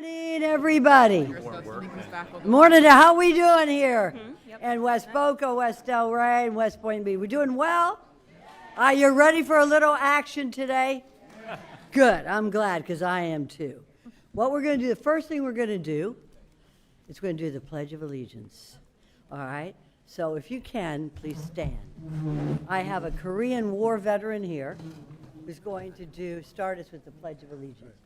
Morning, everybody. Morning. How we doing here? And West Boca, West Delray, and West Point B. We doing well? Are you ready for a little action today? Good. I'm glad, because I am too. What we're going to do, the first thing we're going to do is we're going to do the Pledge of Allegiance. All right? So if you can, please stand. I have a Korean War veteran here who's going to start us with the Pledge of Allegiance.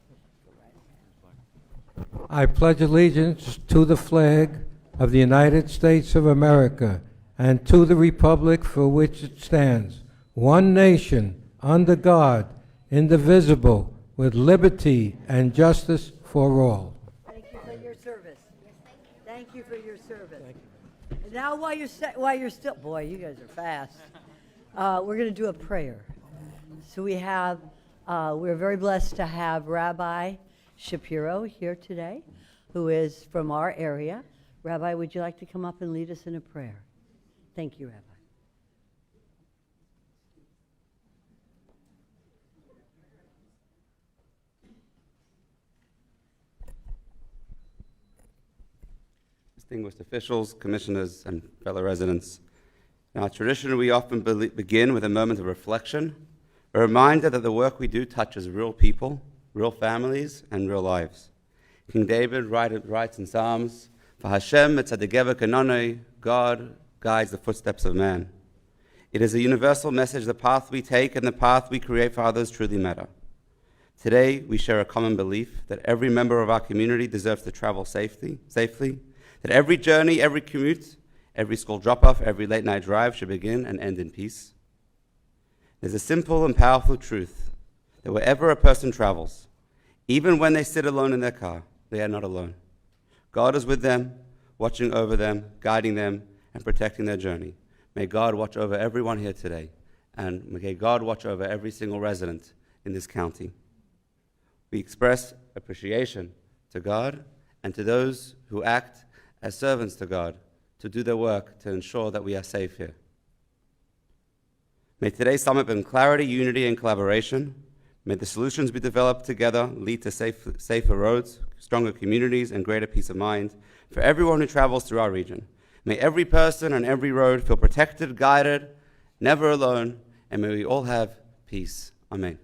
I pledge allegiance to the flag of the United States of America and to the republic for which it stands, one nation, under God, indivisible, with liberty and justice for all. Thank you for your service. Thank you for your service. And now while you're still, boy, you guys are fast. We're going to do a prayer. So we're very blessed to have Rabbi Shapiro here today, who is from our area. Rabbi, would you like to come up and lead us in a prayer? Thank you, Rabbi. Distinguished officials, commissioners, and fellow residents, in our tradition, we often begin with a moment of reflection, a reminder that the work we do touches real people, real families, and real lives. King David writes in Psalms, "For Hashem etzadegeva kanonai," God guides the footsteps of man. It is a universal message. The path we take and the path we create for others truly matter. Today, we share a common belief that every member of our community deserves to travel safely, that every journey, every commute, every school drop-off, every late-night drive should begin and end in peace. There's a simple and powerful truth that wherever a person travels, even when they sit alone in their car, they are not alone. God is with them, watching over them, guiding them, and protecting their journey. May God watch over everyone here today, and may God watch over every single resident in this county. We express appreciation to God and to those who act as servants to God to do their work to ensure that we are safe here. May today's summit bring clarity, unity, and collaboration. May the solutions we develop together lead to safer roads, stronger communities, and greater peace of mind for everyone who travels through our region. May every person on every road feel protected, guided, never alone, and may we all have peace. Amen.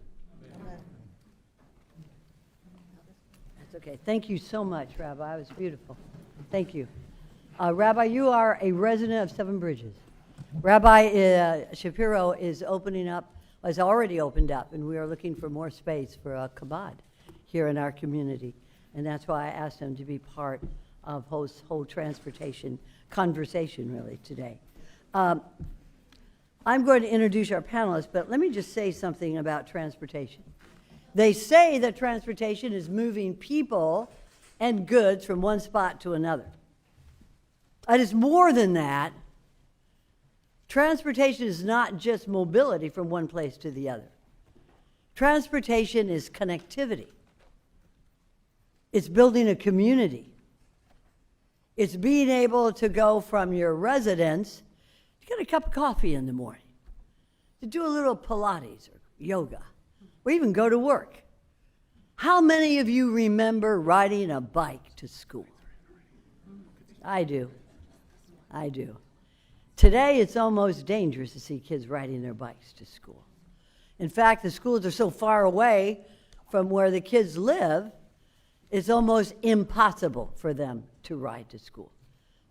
That's okay. Thank you so much, Rabbi. It was beautiful. Thank you. Rabbi, you are a resident of Seven Bridges. Rabbi Shapiro is has already opened up, and we are looking for more space for a kabod here in our community. And that's why I asked him to be part of whole transportation conversation really today. I'm going to introduce our panelists, but let me just say something about transportation. They say that transportation is moving people and goods from one spot to another. It is more than that. Transportation is not just mobility from one place to the other. Transportation is connectivity. It's building a community. It's being able to go from your residence to get a cup of coffee in the morning, to do a little Pilates or yoga, or even go to work. How many of you remember riding a bike to school? I do. Today, it's almost dangerous to see kids riding their bikes to school. In fact, the schools are so far away from where the kids live, it's almost impossible for them to ride to school.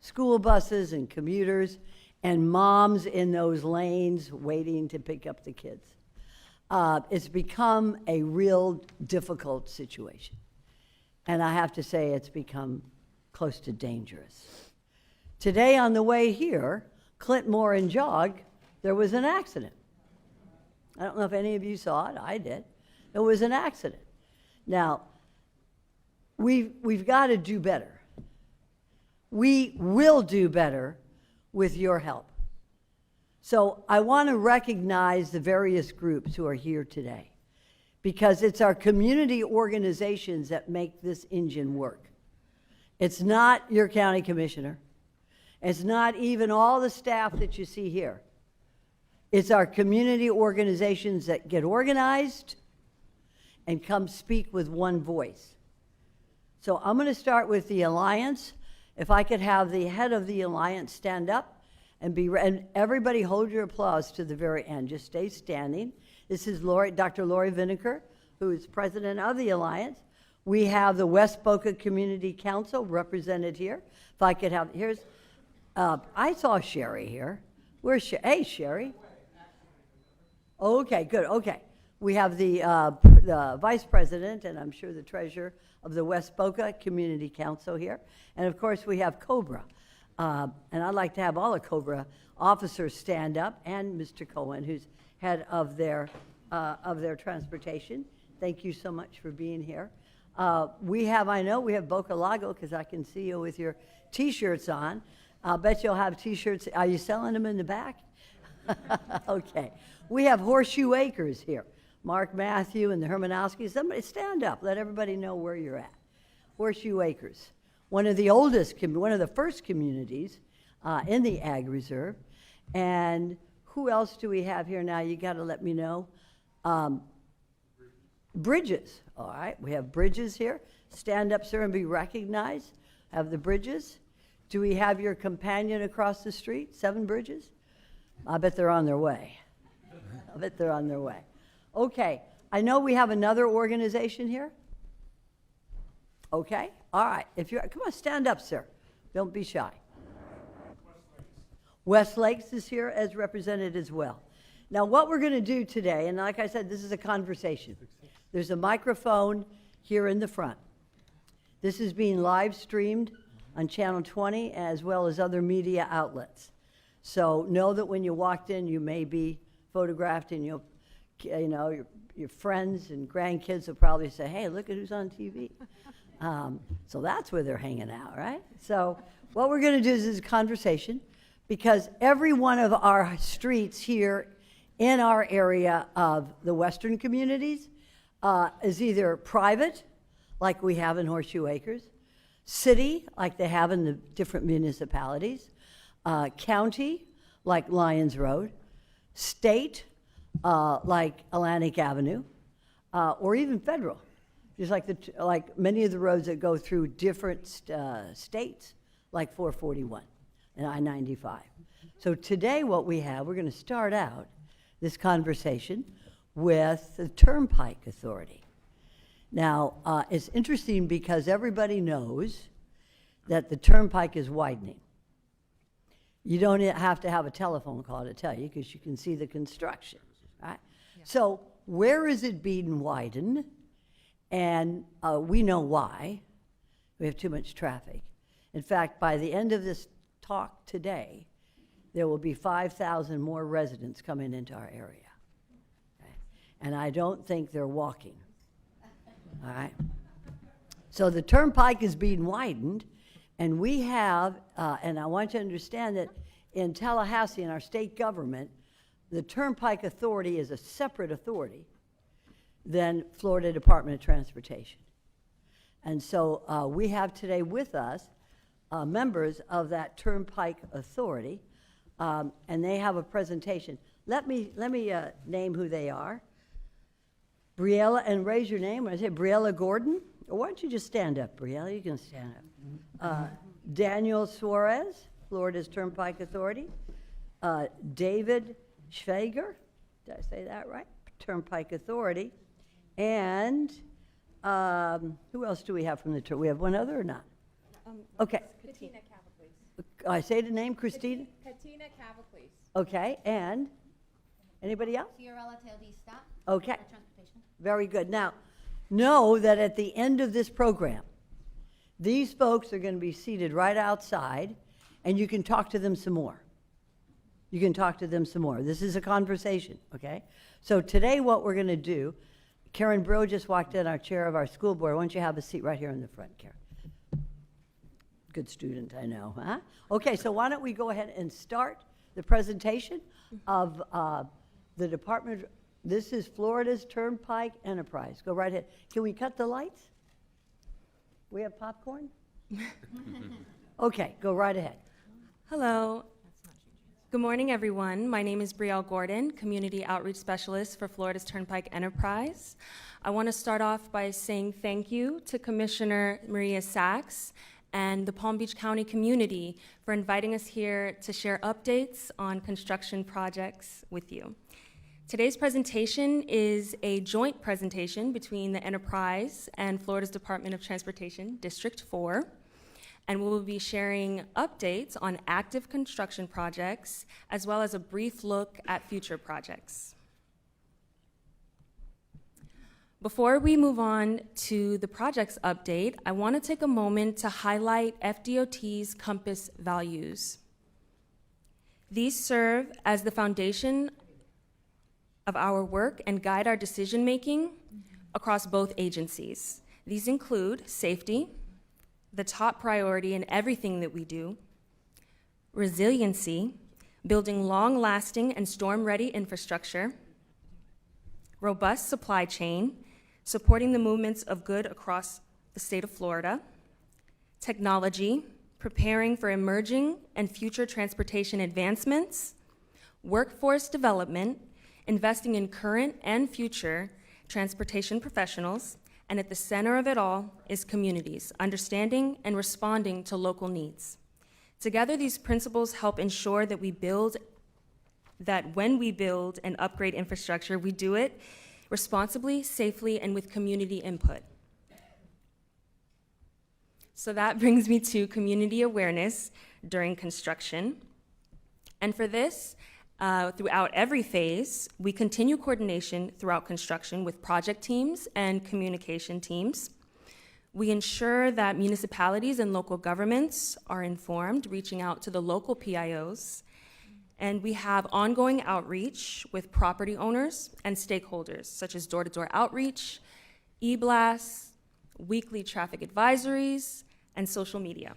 School buses and commuters and moms in those lanes waiting to pick up the kids. It's become a real difficult situation. And I have to say, it's become close to dangerous. Today on the way here, Clintmore and Jog, there was an accident. I don't know if any of you saw it. I did. There was an accident. Now, we've got to do better. We will do better with your help. So I want to recognize the various groups who are here today, because it's our community organizations that make this engine work. It's not your county commissioner. It's not even all the staff that you see here. It's our community organizations that get organized and come speak with one voice. So I'm going to start with the Alliance. If I could have the head of the Alliance stand up and and everybody hold your applause to the very end. Just stay standing. This is Dr. Lori Vinegar, who is president of the Alliance. We have the West Boca Community Council represented here. If I could have, I saw Sherry here. Where's Sherry? Hey, Sherry. Okay, good, okay. We have the vice president, and I'm sure the treasurer of the West Boca Community Council here. And of course, we have Cobra. And I'd like to have all the Cobra officers stand up, and Mr. Cohen, who's head of their transportation. Thank you so much for being here. I know we have Boca Lago, because I can see you with your T-shirts on. I'll bet you'll have T-shirts. Are you selling them in the back? Okay. We have Horseshoe Acres here. Mark Matthew and the Hermanowskis. Somebody stand up. Let everybody know where you're at. Horseshoe Acres. One of the first communities in the Ag Reserve. And who else do we have here now? You got to let me know. Bridges. All right. We have Bridges here. Stand up, sir, and be recognized. Have the Bridges. Do we have your companion across the street? 7 Bridges? I bet they're on their way. I bet they're on their way. Okay. I know we have another organization here. Okay. All right. Come on, stand up, sir. Don't be shy. West Lakes is here as represented as well. Now, what we're going to do today, and like I said, this is a conversation. There's a microphone here in the front. This is being live streamed on Channel 20 as well as other media outlets. So know that when you walked in, you may be photographed, and your friends and grandkids will probably say, "Hey, look at who's on TV." So that's where they're hanging out, right? So what we're going to do is a conversation, because every one of our streets here in our area of the Western communities is either private, like we have in Horseshoe Acres, city, like they have in the different municipalities, county, like Lyons Road, state, like Atlantic Avenue, or even federal, just like many of the roads that go through different states, like 441 and I-95. So today what we're going to start out this conversation with the Turnpike Authority. Now, it's interesting because everybody knows that the Turnpike is widening. You don't have to have a telephone call to tell you, because you can see the construction, right? Yeah. So where is it being widened? And we know why. We have too much traffic. In fact, by the end of this talk today, there will be 5,000 more residents coming into our area. Okay? And I don't think they're walking. All right? So the Turnpike is being widened, and we have, and I want you to understand that in Tallahassee, in our state government, the Turnpike Authority is a separate authority than Florida Department of Transportation. And so we have today with us members of that Turnpike Authority, and they have a presentation. Let me name who they are. Briella, and raise your name. When I say Briella Gordon, or why don't you just stand up, Briella? You can stand up. Daniel Suarez, Florida's Turnpike Authority. David Schwager, did I say that right? Turnpike Authority. And who else do we have from the Turnpike? We have one other or not? Okay. Katina Cavacles. I say the name, Christina? Katina Cavacles. Okay, and anybody else? Fiorella Teodista. Okay, Transportation. very good. Now, know that at the end of this program, these folks are going to be seated right outside, and you can talk to them some more. You can talk to them some more. This is a conversation, okay? So today what we're going to do, Karen Bro just walked in, our chair of our school board. Why don't you have a seat right here in the front, Karen? Good student, I know, huh? Okay, so why don't we go ahead and start the presentation of the department. This is Florida's Turnpike Enterprise. Go right ahead. Can we cut the lights? We have popcorn? Okay, go right ahead. Hello. Good morning, everyone. My name is Brielle Gordon, Community Outreach Specialist for Florida's Turnpike Enterprise. I want to start off by saying thank you to Commissioner Maria Sachs and the Palm Beach County community for inviting us here to share updates on construction projects with you. Today's presentation is a joint presentation between the Enterprise and Florida's Department of Transportation, District 4. And we will be sharing updates on active construction projects, as well as a brief look at future projects. Before we move on to the projects update, I want to take a moment to highlight FDOT's Compass values. These serve as the foundation of our work and guide our decision-making across both agencies. These include safety, the top priority in everything that we do, resiliency, building long-lasting and storm-ready infrastructure, robust supply chain, supporting the movements of good across the state of Florida, technology, preparing for emerging and future transportation advancements, workforce development, investing in current and future transportation professionals, and at the center of it all is communities, understanding and responding to local needs. Together, these principles help ensure that when we build and upgrade infrastructure, we do it responsibly, safely, and with community input. So that brings me to community awareness during construction. And for this, throughout every phase, we continue coordination throughout construction with project teams and communication teams. We ensure that municipalities and local governments are informed, reaching out to the local PIOs. And we have ongoing outreach with property owners and stakeholders, such as door-to-door outreach, e-blasts, weekly traffic advisories, and social media.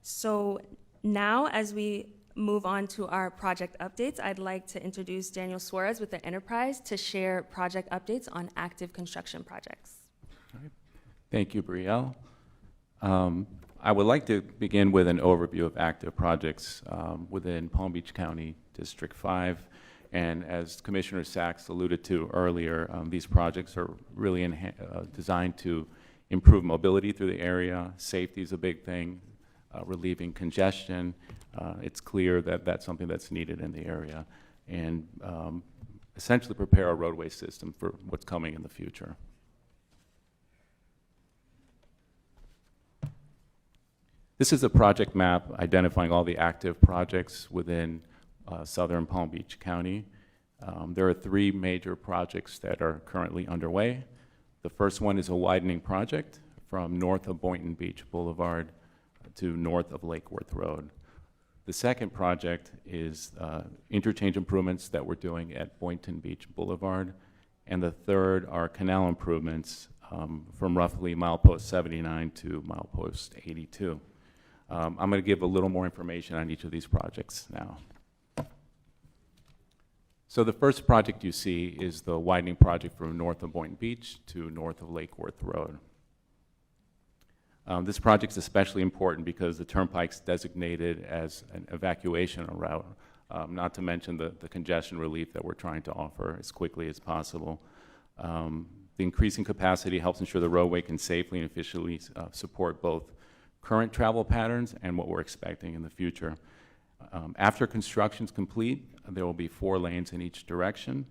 So now, as we move on to our project updates, I'd like to introduce Daniel Suarez with the Enterprise to share project updates on active construction projects. Thank you, Brielle. I would like to begin with an overview of active projects within Palm Beach County District 5. And as Commissioner Sachs alluded to earlier, these projects are really designed to improve mobility through the area. Safety is a big thing. Relieving congestion. It's clear that that's something that's needed in the area, and essentially prepare our roadway system for what's coming in the future. This is a project map identifying all the active projects within southern Palm Beach County. There are 3 major projects that are currently underway. The first one is a widening project from north of Boynton Beach Boulevard to north of Lake Worth Road. The second project is interchange improvements that we're doing at Boynton Beach Boulevard. And the third are canal improvements from roughly milepost 79 to milepost 82. I'm going to give a little more information on each of these projects now. So the first project you see is the widening project from north of Boynton Beach to north of Lake Worth Road. This project is especially important because the turnpike's designated as an evacuation route, not to mention the congestion relief that we're trying to offer as quickly as possible. The increasing capacity helps ensure the roadway can safely and efficiently support both current travel patterns and what we're expecting in the future. After construction is complete, there will be 4 lanes in each direction.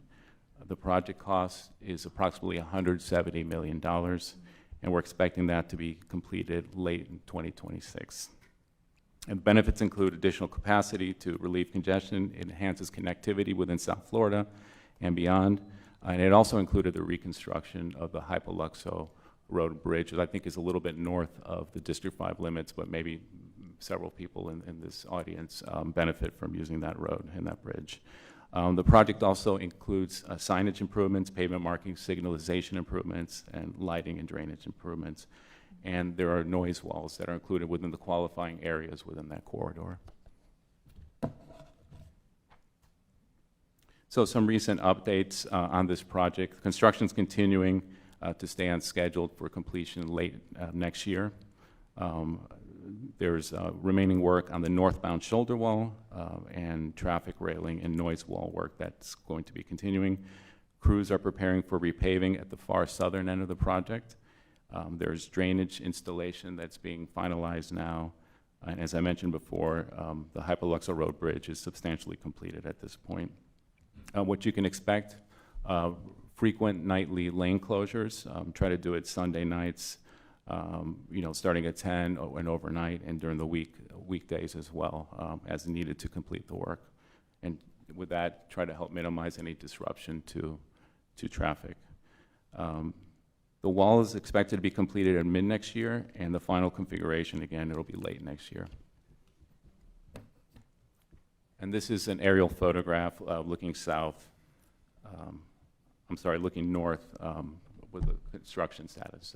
The project cost is approximately $170 million. And we're expecting that to be completed late in 2026. And benefits include additional capacity to relieve congestion. It enhances connectivity within South Florida and beyond. And it also included the reconstruction of the Hypoluxo Road Bridge, that I think is a little bit north of the District 5 limits, but maybe several people in this audience benefit from using that road and that bridge. The project also includes signage improvements, pavement marking, signalization improvements, and lighting and drainage improvements. And there are noise walls that are included within the qualifying areas within that corridor. So some recent updates on this project. Construction is continuing to stay on schedule for completion late next year. There's remaining work on the northbound shoulder wall and traffic railing and noise wall work that's going to be continuing. Crews are preparing for repaving at the far southern end of the project. There's drainage installation that's being finalized now. And as I mentioned before, the Hypoluxo Road Bridge is substantially completed at this point. What you can expect, frequent nightly lane closures. Try to do it Sunday nights, starting at 10 and overnight, and during the weekdays as well, as needed to complete the work. And with that, try to help minimize any disruption to traffic. The wall is expected to be completed in mid-next year, and the final configuration, again, it'll be late next year. And this is an aerial photograph looking south, looking north with the construction status.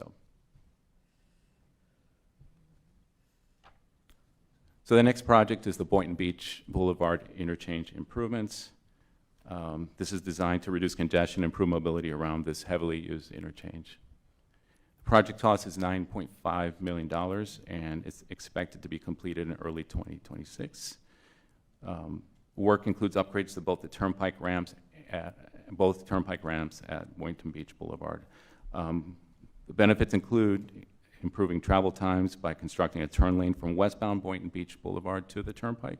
So the next project is the Boynton Beach Boulevard interchange improvements. This is designed to reduce congestion and improve mobility around this heavily used interchange. The project cost is $9.5 million, and it's expected to be completed in early 2026. Work includes upgrades to both turnpike ramps at Boynton Beach Boulevard. The benefits include improving travel times by constructing a turn lane from westbound Boynton Beach Boulevard to the turnpike,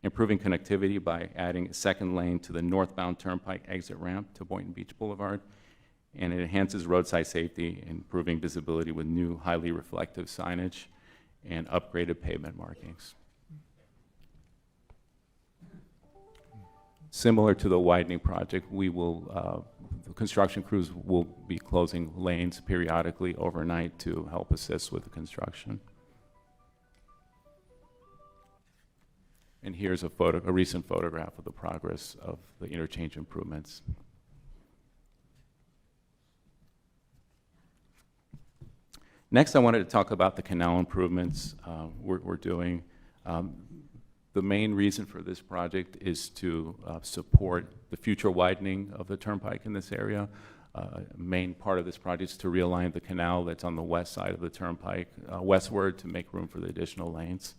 improving connectivity by adding a second lane to the northbound turnpike exit ramp to Boynton Beach Boulevard, and it enhances roadside safety, improving visibility with new highly reflective signage and upgraded pavement markings. Similar to the widening project, the construction crews will be closing lanes periodically overnight to help assist with the construction. And here's a recent photograph of the progress of the interchange improvements. Next, I wanted to talk about the canal improvements we're doing. The main reason for this project is to support the future widening of the turnpike in this area. Main part of this project is to realign the canal that's on the west side of the turnpike westward to make room for the additional lanes.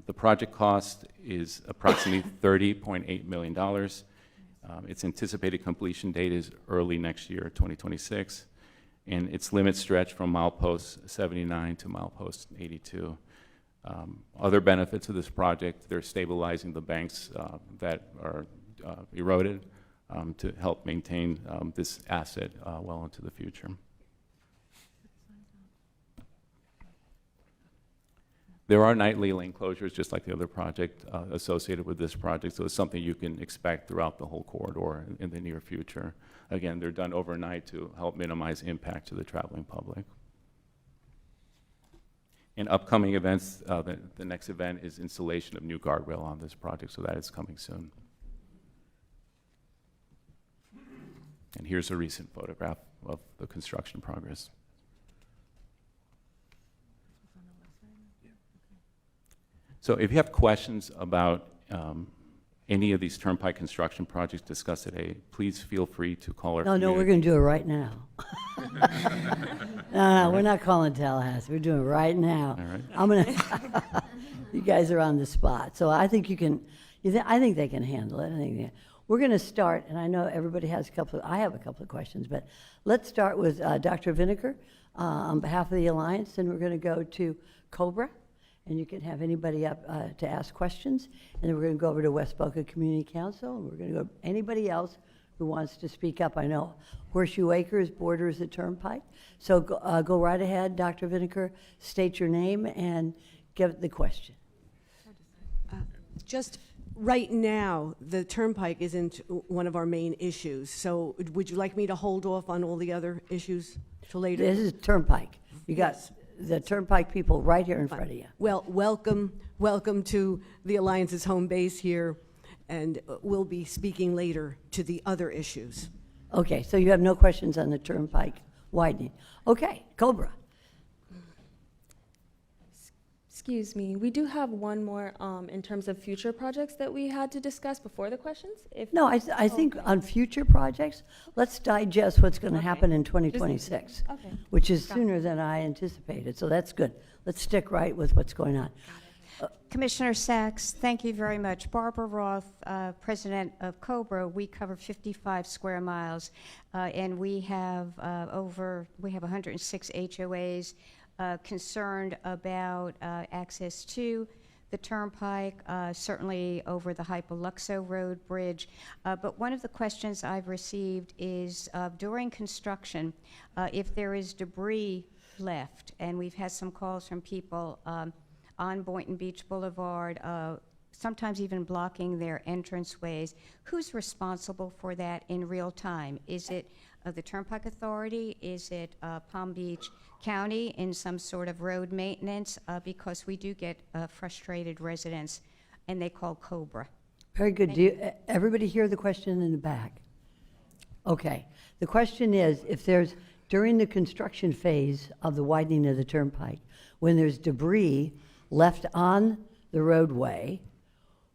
The project cost is approximately $30.8 million. Its anticipated completion date is early next year, 2026, and its limits stretch from milepost 79 to milepost 82. Other benefits of this project, they're stabilizing the banks that are eroded to help maintain this asset well into the future. There are nightly lane closures, just like the other project associated with this project, so it's something you can expect throughout the whole corridor in the near future. Again, they're done overnight to help minimize impact to the traveling public. In upcoming events, the next event is installation of new guardrail on this project, so that is coming soon. And here's a recent photograph of the construction progress. So if you have questions about any of these turnpike construction projects discussed today, please feel free to call our No, we're going to do it right now. No, we're not calling Tallahassee. We're doing it right now. All right. I'm going to. You guys are on the spot, so I think you can. I think they can handle it. We're going to start, and I know everybody has I have a couple of questions, but let's start with Dr. Vinegar on behalf of the Alliance, and we're going to go to Cobra. And you can have anybody up to ask questions. And then we're going to go over to West Boca Community Council. And we're going to go anybody else who wants to speak up. I know Horseshoe Acres borders the turnpike. So go right ahead, Dr. Vinegar, state your name and give the question. Just right now, the turnpike isn't one of our main issues. So would you like me to hold off on all the other issues till later? This is turnpike. You got the turnpike people right here in front of you. Well, welcome to the Alliance's home base here, and we'll be speaking later to the other issues. Okay, so you have no questions on the turnpike widening. Okay, Cobra. Excuse me, we do have one more in terms of future projects that we had to discuss before the questions. If No, I think on future projects, let's digest what's going to Okay. happen in 2026, Okay. which is sooner than I anticipated, so that's good. Let's stick right with what's going on. Commissioner Sachs, thank you very much. Barbara Roth, President of COBRA, we cover 55 square miles, and we have 106 HOAs concerned about access to the turnpike, certainly over the Hypoluxo Road Bridge. But one of the questions I've received is during construction, if there is debris left, and we've had some calls from people on Boynton Beach Boulevard, sometimes even blocking their entranceways. Who's responsible for that in real time? Is it the Turnpike Authority? Is it Palm Beach County in some sort of road maintenance? Because we do get frustrated residents, and they call COBRA. Very good. Everybody hear the question in the back? Okay. The question is, if there's, during the construction phase of the widening of the turnpike, when there's debris left on the roadway,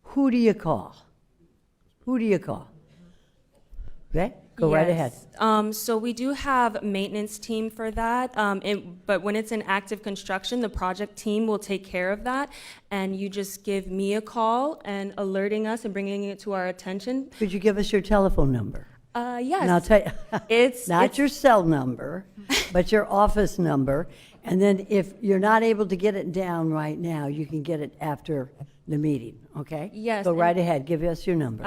who do you call? Who do you call? Okay, go right ahead. Yes. So we do have a maintenance team for that, but when it's in active construction, the project team will take care of that, and you just give me a call and alerting us and bringing it to our attention. Could you give us your telephone number? Yes. And I'll tell you, It's not your cell number, but your office number. And then if you're not able to get it down right now, you can get it after the meeting, okay? Yes, Go and- right ahead, give us your number.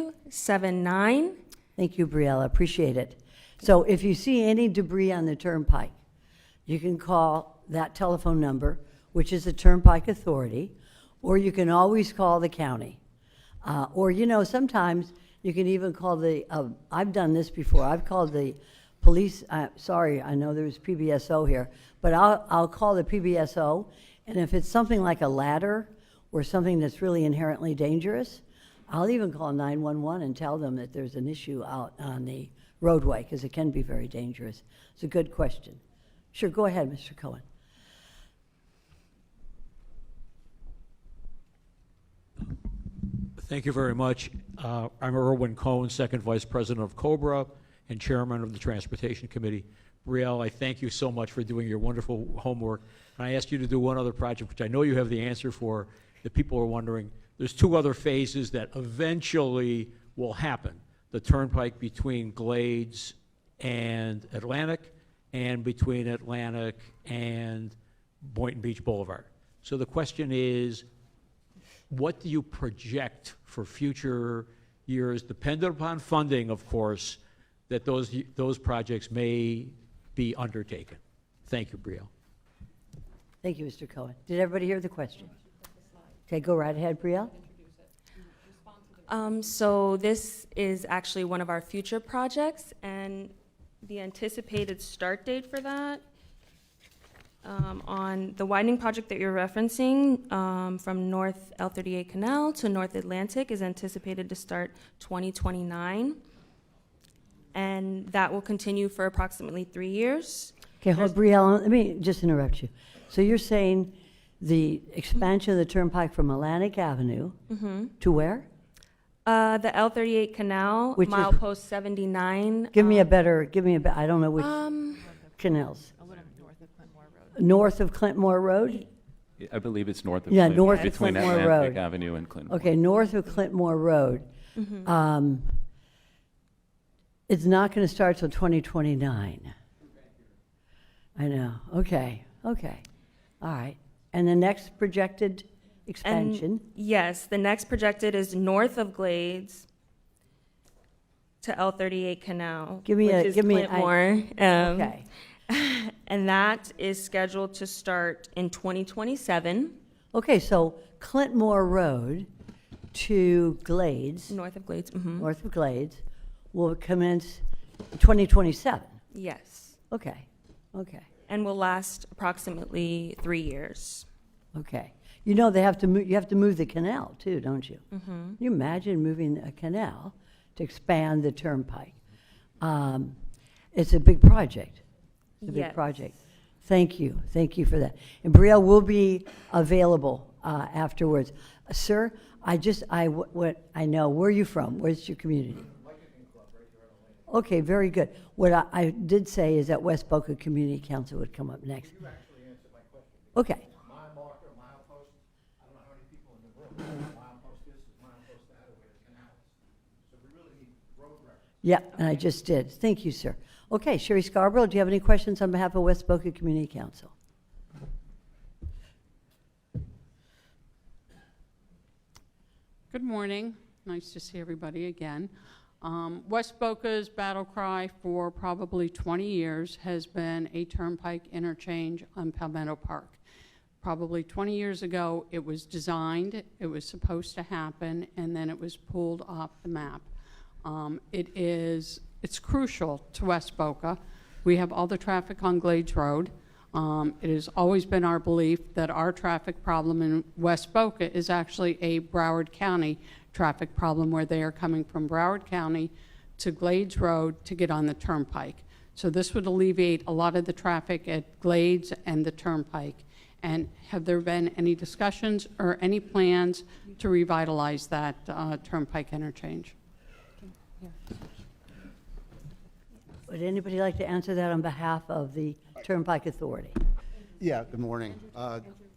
954-934-1279. Thank you, Briella, appreciate it. So if you see any debris on the turnpike, you can call that telephone number, which is the Turnpike Authority, or you can always call the county. Or, sometimes you can even call I've done this before, I've called the police, sorry, I know there's PBSO here, but I'll call the PBSO, and if it's something like a ladder or something that's really inherently dangerous, I'll even call 911 and tell them that there's an issue out on the roadway, because it can be very dangerous. It's a good question. Sure, go ahead, Mr. Cohen. Thank you very much. I'm Erwin Cohen, Second Vice President of COBRA and Chairman of the Transportation Committee. Brielle, I thank you so much for doing your wonderful homework. And I asked you to do one other project, which I know you have the answer for, that people are wondering. There's two other phases that eventually will happen. The turnpike between Glades and Atlantic, and between Atlantic and Boynton Beach Boulevard. So the question is, what do you project for future years, dependent upon funding, of course, that those projects may be undertaken? Thank you, Brielle. Thank you, Mr. Cohen. Did everybody hear the question? Okay, go right ahead, Brielle. So this is actually one of our future projects, and the anticipated start date for that on the widening project that you're referencing from North L38 Canal to North Atlantic is anticipated to start 2029, and that will continue for approximately 3 years. Okay, hold, Brielle, let me just interrupt you. So you're saying the expansion of the turnpike from Atlantic Avenue to where? The L38 Canal, Which is- milepost 79. Give me a better, I don't know which canals. North of Clintmore Road? I believe it's north of Yeah, Clintmore, north of between Clintmore Atlantic Road. Avenue and Clintmore. Okay, north of Clintmore Road. It's not going to start till 2029. I know, okay, all right. And the next projected expansion? And yes, the next projected is north of Glades to L38 Canal, Give me which a- is give me- Clintmore. Okay, And that is scheduled to start in 2027, okay, so Clintmore Road to Glades, north of Glades. north of Glades, will commence 2027. Yes, Okay. and will last approximately 3 years. Okay. You know, they have to move, you have to move the canal too, don't you? Can you imagine moving a canal to expand the turnpike? It's a big project. It's a big Yes. project. Thank you for that. And Brielle will be available afterwards. Sir, I know, where are you from? Where's your community? Okay, very good. What I did say is that West Boca Community Council would come up next. You actually answered my question. Okay. Mile marker, milepost, I don't know how many people in the room, milepost this, milepost that, or where the canal is. So we really need road records. Yeah, and I just did. Thank you, sir. Okay, Sherry Scarborough, do you have any questions on behalf of West Boca Community Council? Good morning. Nice to see everybody again. West Boca's battle cry for probably 20 years has been a turnpike interchange on Palmetto Park. Probably 20 years ago, it was designed, it was supposed to happen, and then it was pulled off the map. It's crucial to West Boca. We have all the traffic on Glades Road. It has always been our belief that our traffic problem in West Boca is actually a Broward County traffic problem, where they are coming from Broward County to Glades Road to get on the turnpike. So this would alleviate a lot of the traffic at Glades and the turnpike. And have there been any discussions or any plans to revitalize that turnpike interchange? Would anybody like to answer that on behalf of the Turnpike Authority? Yeah, good morning.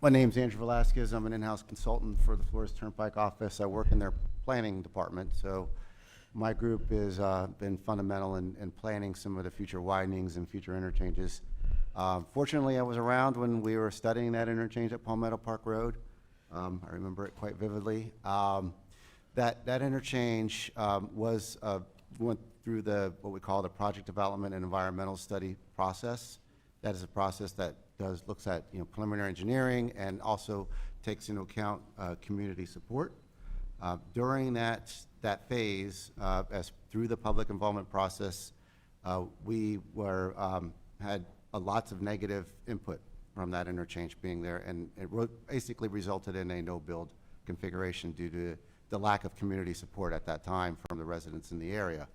My name's Andrew Velasquez. I'm an in-house consultant for the Flores Turnpike office. I work in their planning department, so my group has been fundamental in planning some of the future widenings and future interchanges. Fortunately, I was around when we were studying that interchange at Palmetto Park Road. I remember it quite vividly. That interchange went through what we call the project development and environmental study process. That is a process that looks at preliminary engineering and also takes into account community support. During that phase, as through the public involvement process, we had lots of negative input from that interchange being there, and it basically resulted in a no-build configuration due to the lack of community support at that time from the residents in the area.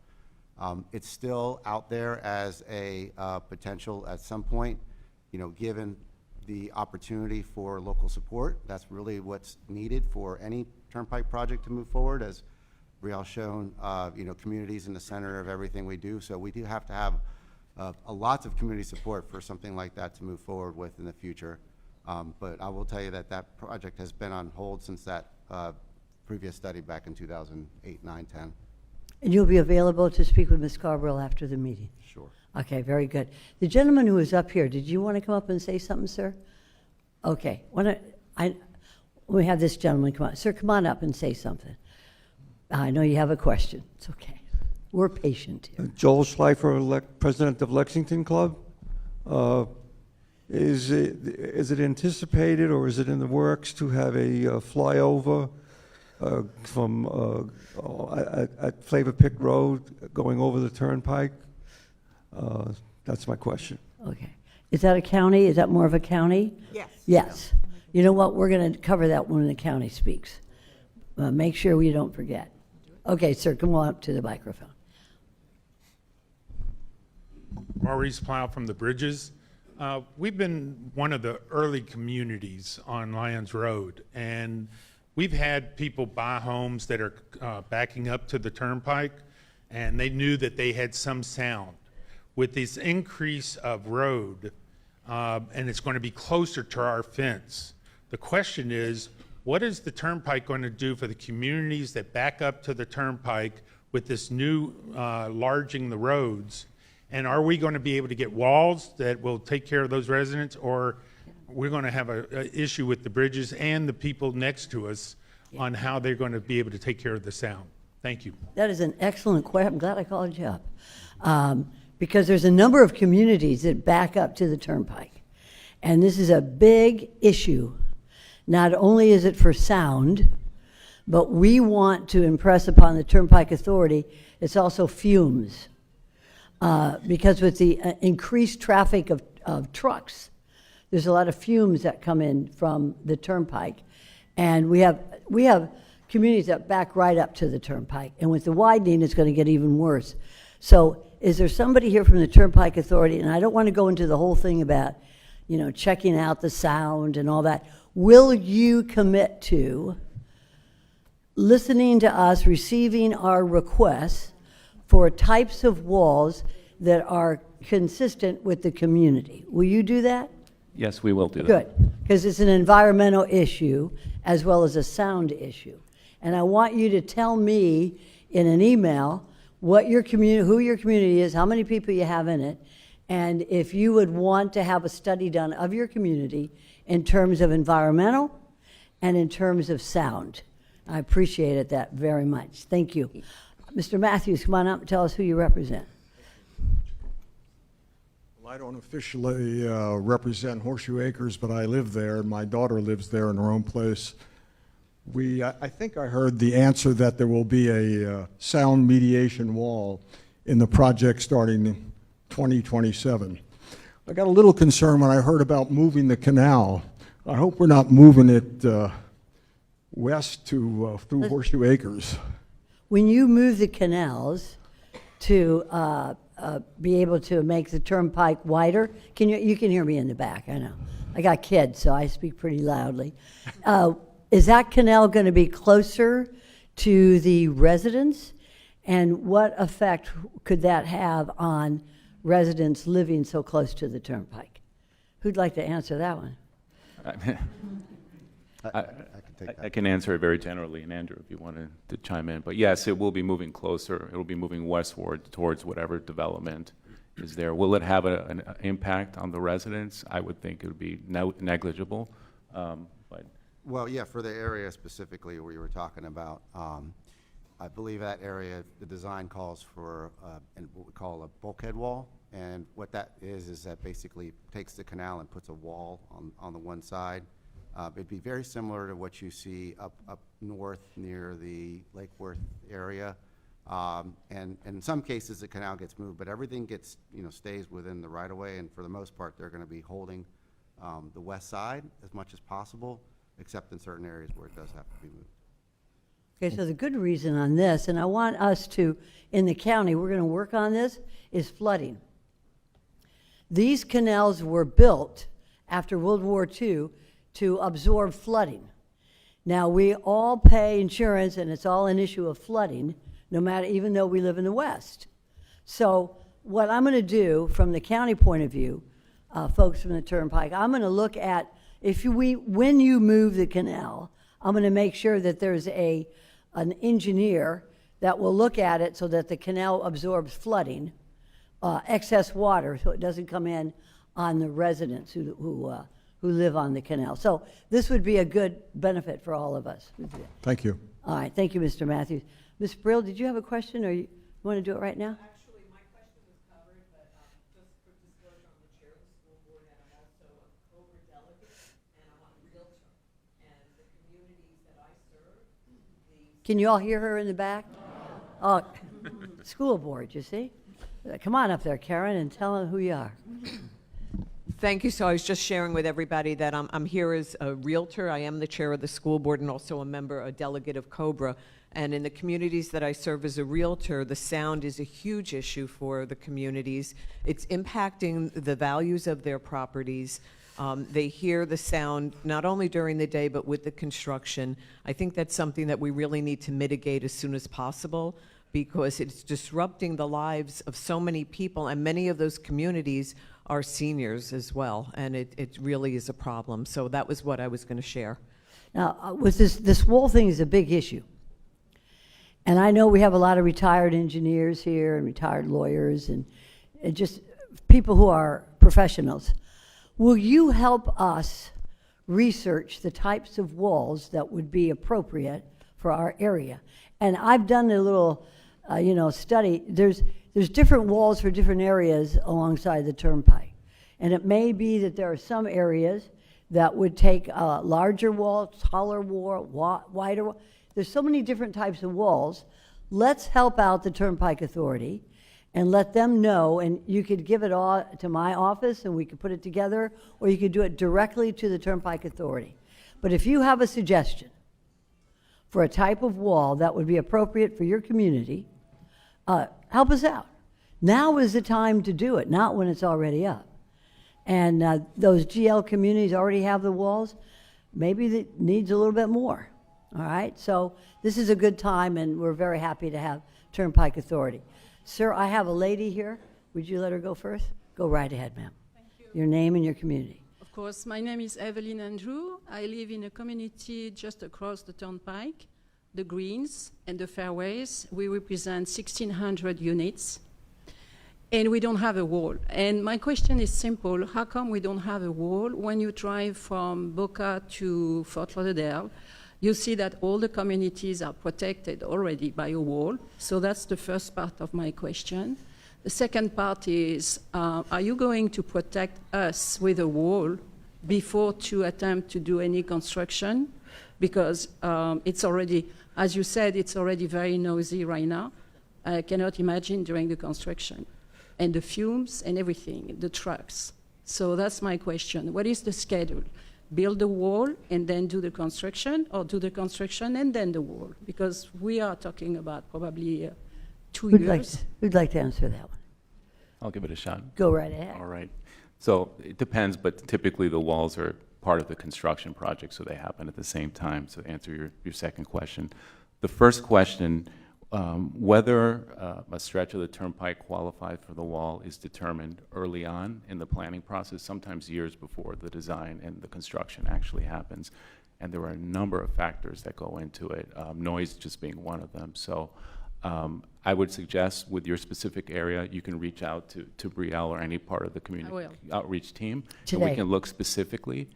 It's still out there as a potential at some point, given the opportunity for local support. That's really what's needed for any turnpike project to move forward. As Brielle's shown, communities in the center of everything we do. So we do have to have lots of community support for something like that to move forward with in the future. But I will tell you that project has been on hold since that previous study back in 2008, 9, 10. And you'll be available to speak with Ms. Scarborough after the meeting? Sure. Okay, very good. The gentleman who was up here, did you want to come up and say something, sir? Okay, we have this gentleman come on. Sir, come on up and say something. I know you have a question. It's okay. We're patient here. Joel Schleifer, President of Lexington Club. Is it anticipated or is it in the works to have a flyover from at Flavor Pick Road going over the turnpike? That's my question. Okay. Is that a county? Is that more of a county? Yes. Yes. You know what? We're going to cover that when the county speaks. Make sure we don't forget. Okay, sir, come on up to the microphone. Maurice Plow from the Bridges. We've been one of the early communities on Lyons Road, and we've had people buy homes that are backing up to the turnpike, and they knew that they had some sound. With this increase of road, and it's going to be closer to our fence, the question is, what is the turnpike going to do for the communities that back up to the turnpike with this new enlarging the roads? And are we going to be able to get walls that will take care of those residents, or we're going to have an issue with the bridges and the people next to us on how they're going to be able to take care of the sound? Thank you. That is an excellent question. I'm glad I called you up. Because there's a number of communities that back up to the turnpike. And this is a big issue. Not only is it for sound, but we want to impress upon the Turnpike Authority, it's also fumes. Because with the increased traffic of trucks, there's a lot of fumes that come in from the turnpike. And we have communities that back right up to the turnpike. And with the widening, it's going to get even worse. So is there somebody here from the Turnpike Authority, and I don't want to go into the whole thing about, checking out the sound and all that. Will you commit to listening to us, receiving our requests for types of walls that are consistent with the community? Will you do that? Yes, we will do that. Good, because it's an environmental issue as well as a sound issue. And I want you to tell me in an email what your who your community is, how many people you have in it, and if you would want to have a study done of your community in terms of environmental and in terms of sound. I appreciate that very much. Thank you. Mr. Matthews, come on up and tell us who you represent. Well, I don't officially represent Horseshoe Acres, but I live there, and my daughter lives there in her own place. I think I heard the answer that there will be a sound mediation wall in the project starting in 2027. I got a little concerned when I heard about moving the canal. I hope we're not moving it west to through Horseshoe Acres. When you move the canals to be able to make the turnpike wider, you can hear me in the back, I know. I got kids, so I speak pretty loudly. Is that canal going to be closer to the residents? And what effect could that have on residents living so close to the turnpike? Who'd like to answer that one? I can answer it very generally, and Andrew, if you wanted to chime in. But yes, it will be moving closer. It will be moving westward towards whatever development is there. Will it have an impact on the residents? I would think it would be negligible. But Well, yeah, for the area specifically where you were talking about, I believe that area, the design calls for what we call a bulkhead wall. And what that is that basically takes the canal and puts a wall on the one side. It'd be very similar to what you see up north near the Lake Worth area. And in some cases, the canal gets moved, but everything gets, stays within the right-of-way. And for the most part, they're going to be holding the west side as much as possible, except in certain areas where it does have to be moved. Okay, so the good reason on this, and I want us to, in the county, we're going to work on this, is flooding. These canals were built after World War II to absorb flooding. Now, we all pay insurance, and it's all an issue of flooding, no matter, even though we live in the West. So what I'm going to do from the county point of view, folks from the Turnpike, I'm going to look at, when you move the canal, I'm going to make sure that there's an engineer that will look at it so that the canal absorbs flooding, excess water, so it doesn't come in on the residents who live on the canal. So this would be a good benefit for all of us. Thank you. All right, thank you, Mr. Matthews. Ms. Brill, did you have a question, or you want to do it right now? Actually, my question was covered, but just for disclosure, I'm the chair of the school board, and I'm also a COBRA delegate, and I'm a realtor. And the communities that I serve, Can you all hear her in the back? Oh, school board, you see? Come on up there, Karen, and tell them who you are. Thank you. So I was just sharing with everybody that I'm here as a realtor. I am the chair of the school board and also a delegate of COBRA. And in the communities that I serve as a realtor, the sound is a huge issue for the communities. It's impacting the values of their properties. They hear the sound not only during the day, but with the construction. I think that's something that we really need to mitigate as soon as possible, because it's disrupting the lives of so many people, and many of those communities are seniors as well, and it really is a problem. So that was what I was going to share. Now, with this wall thing is a big issue. And I know we have a lot of retired engineers here and retired lawyers and just people who are professionals. Will you help us research the types of walls that would be appropriate for our area? And I've done a little, study. There's different walls for different areas alongside the turnpike. And it may be that there are some areas that would take a larger wall, taller wall, wider wall. There's so many different types of walls. Let's help out the Turnpike Authority and let them know, and you could give it all to my office and we could put it together, or you could do it directly to the Turnpike Authority. But if you have a suggestion for a type of wall that would be appropriate for your community, help us out. Now is the time to do it, not when it's already up. And those GL communities already have the walls. Maybe it needs a little bit more. All right? So this is a good time, and we're very happy to have Turnpike Authority. Sir, I have a lady here. Would you let her go first? Go right ahead, ma'am. Thank you. Your name and your community. Of course, my name is Evelyn Andrew. I live in a community just across the Turnpike, the Greens and the Fairways. We represent 1,600 units, and we don't have a wall. And my question is simple. How come we don't have a wall? When you drive from Boca to Fort Lauderdale, you see that all the communities are protected already by a wall. So that's the first part of my question. The second part is, are you going to protect us with a wall before to attempt to do any construction? Because it's already, as you said, it's already very noisy right now. I cannot imagine during the construction. And the fumes and everything, the trucks. So that's my question. What is the schedule? Build the wall and then do the construction, or do the construction and then the wall? Because we are talking about probably 2 years. Who'd like to answer that one? I'll give it a shot. Go right ahead. All right. So it depends, but typically the walls are part of the construction project, so they happen at the same time. So to answer your second question, the first question, whether a stretch of the turnpike qualifies for the wall is determined early on in the planning process, sometimes years before the design and the construction actually happens. And there are a number of factors that go into it, noise just being one of them. So I would suggest with your specific area, you can reach out to Brielle or any part of the community outreach team. And we can look specifically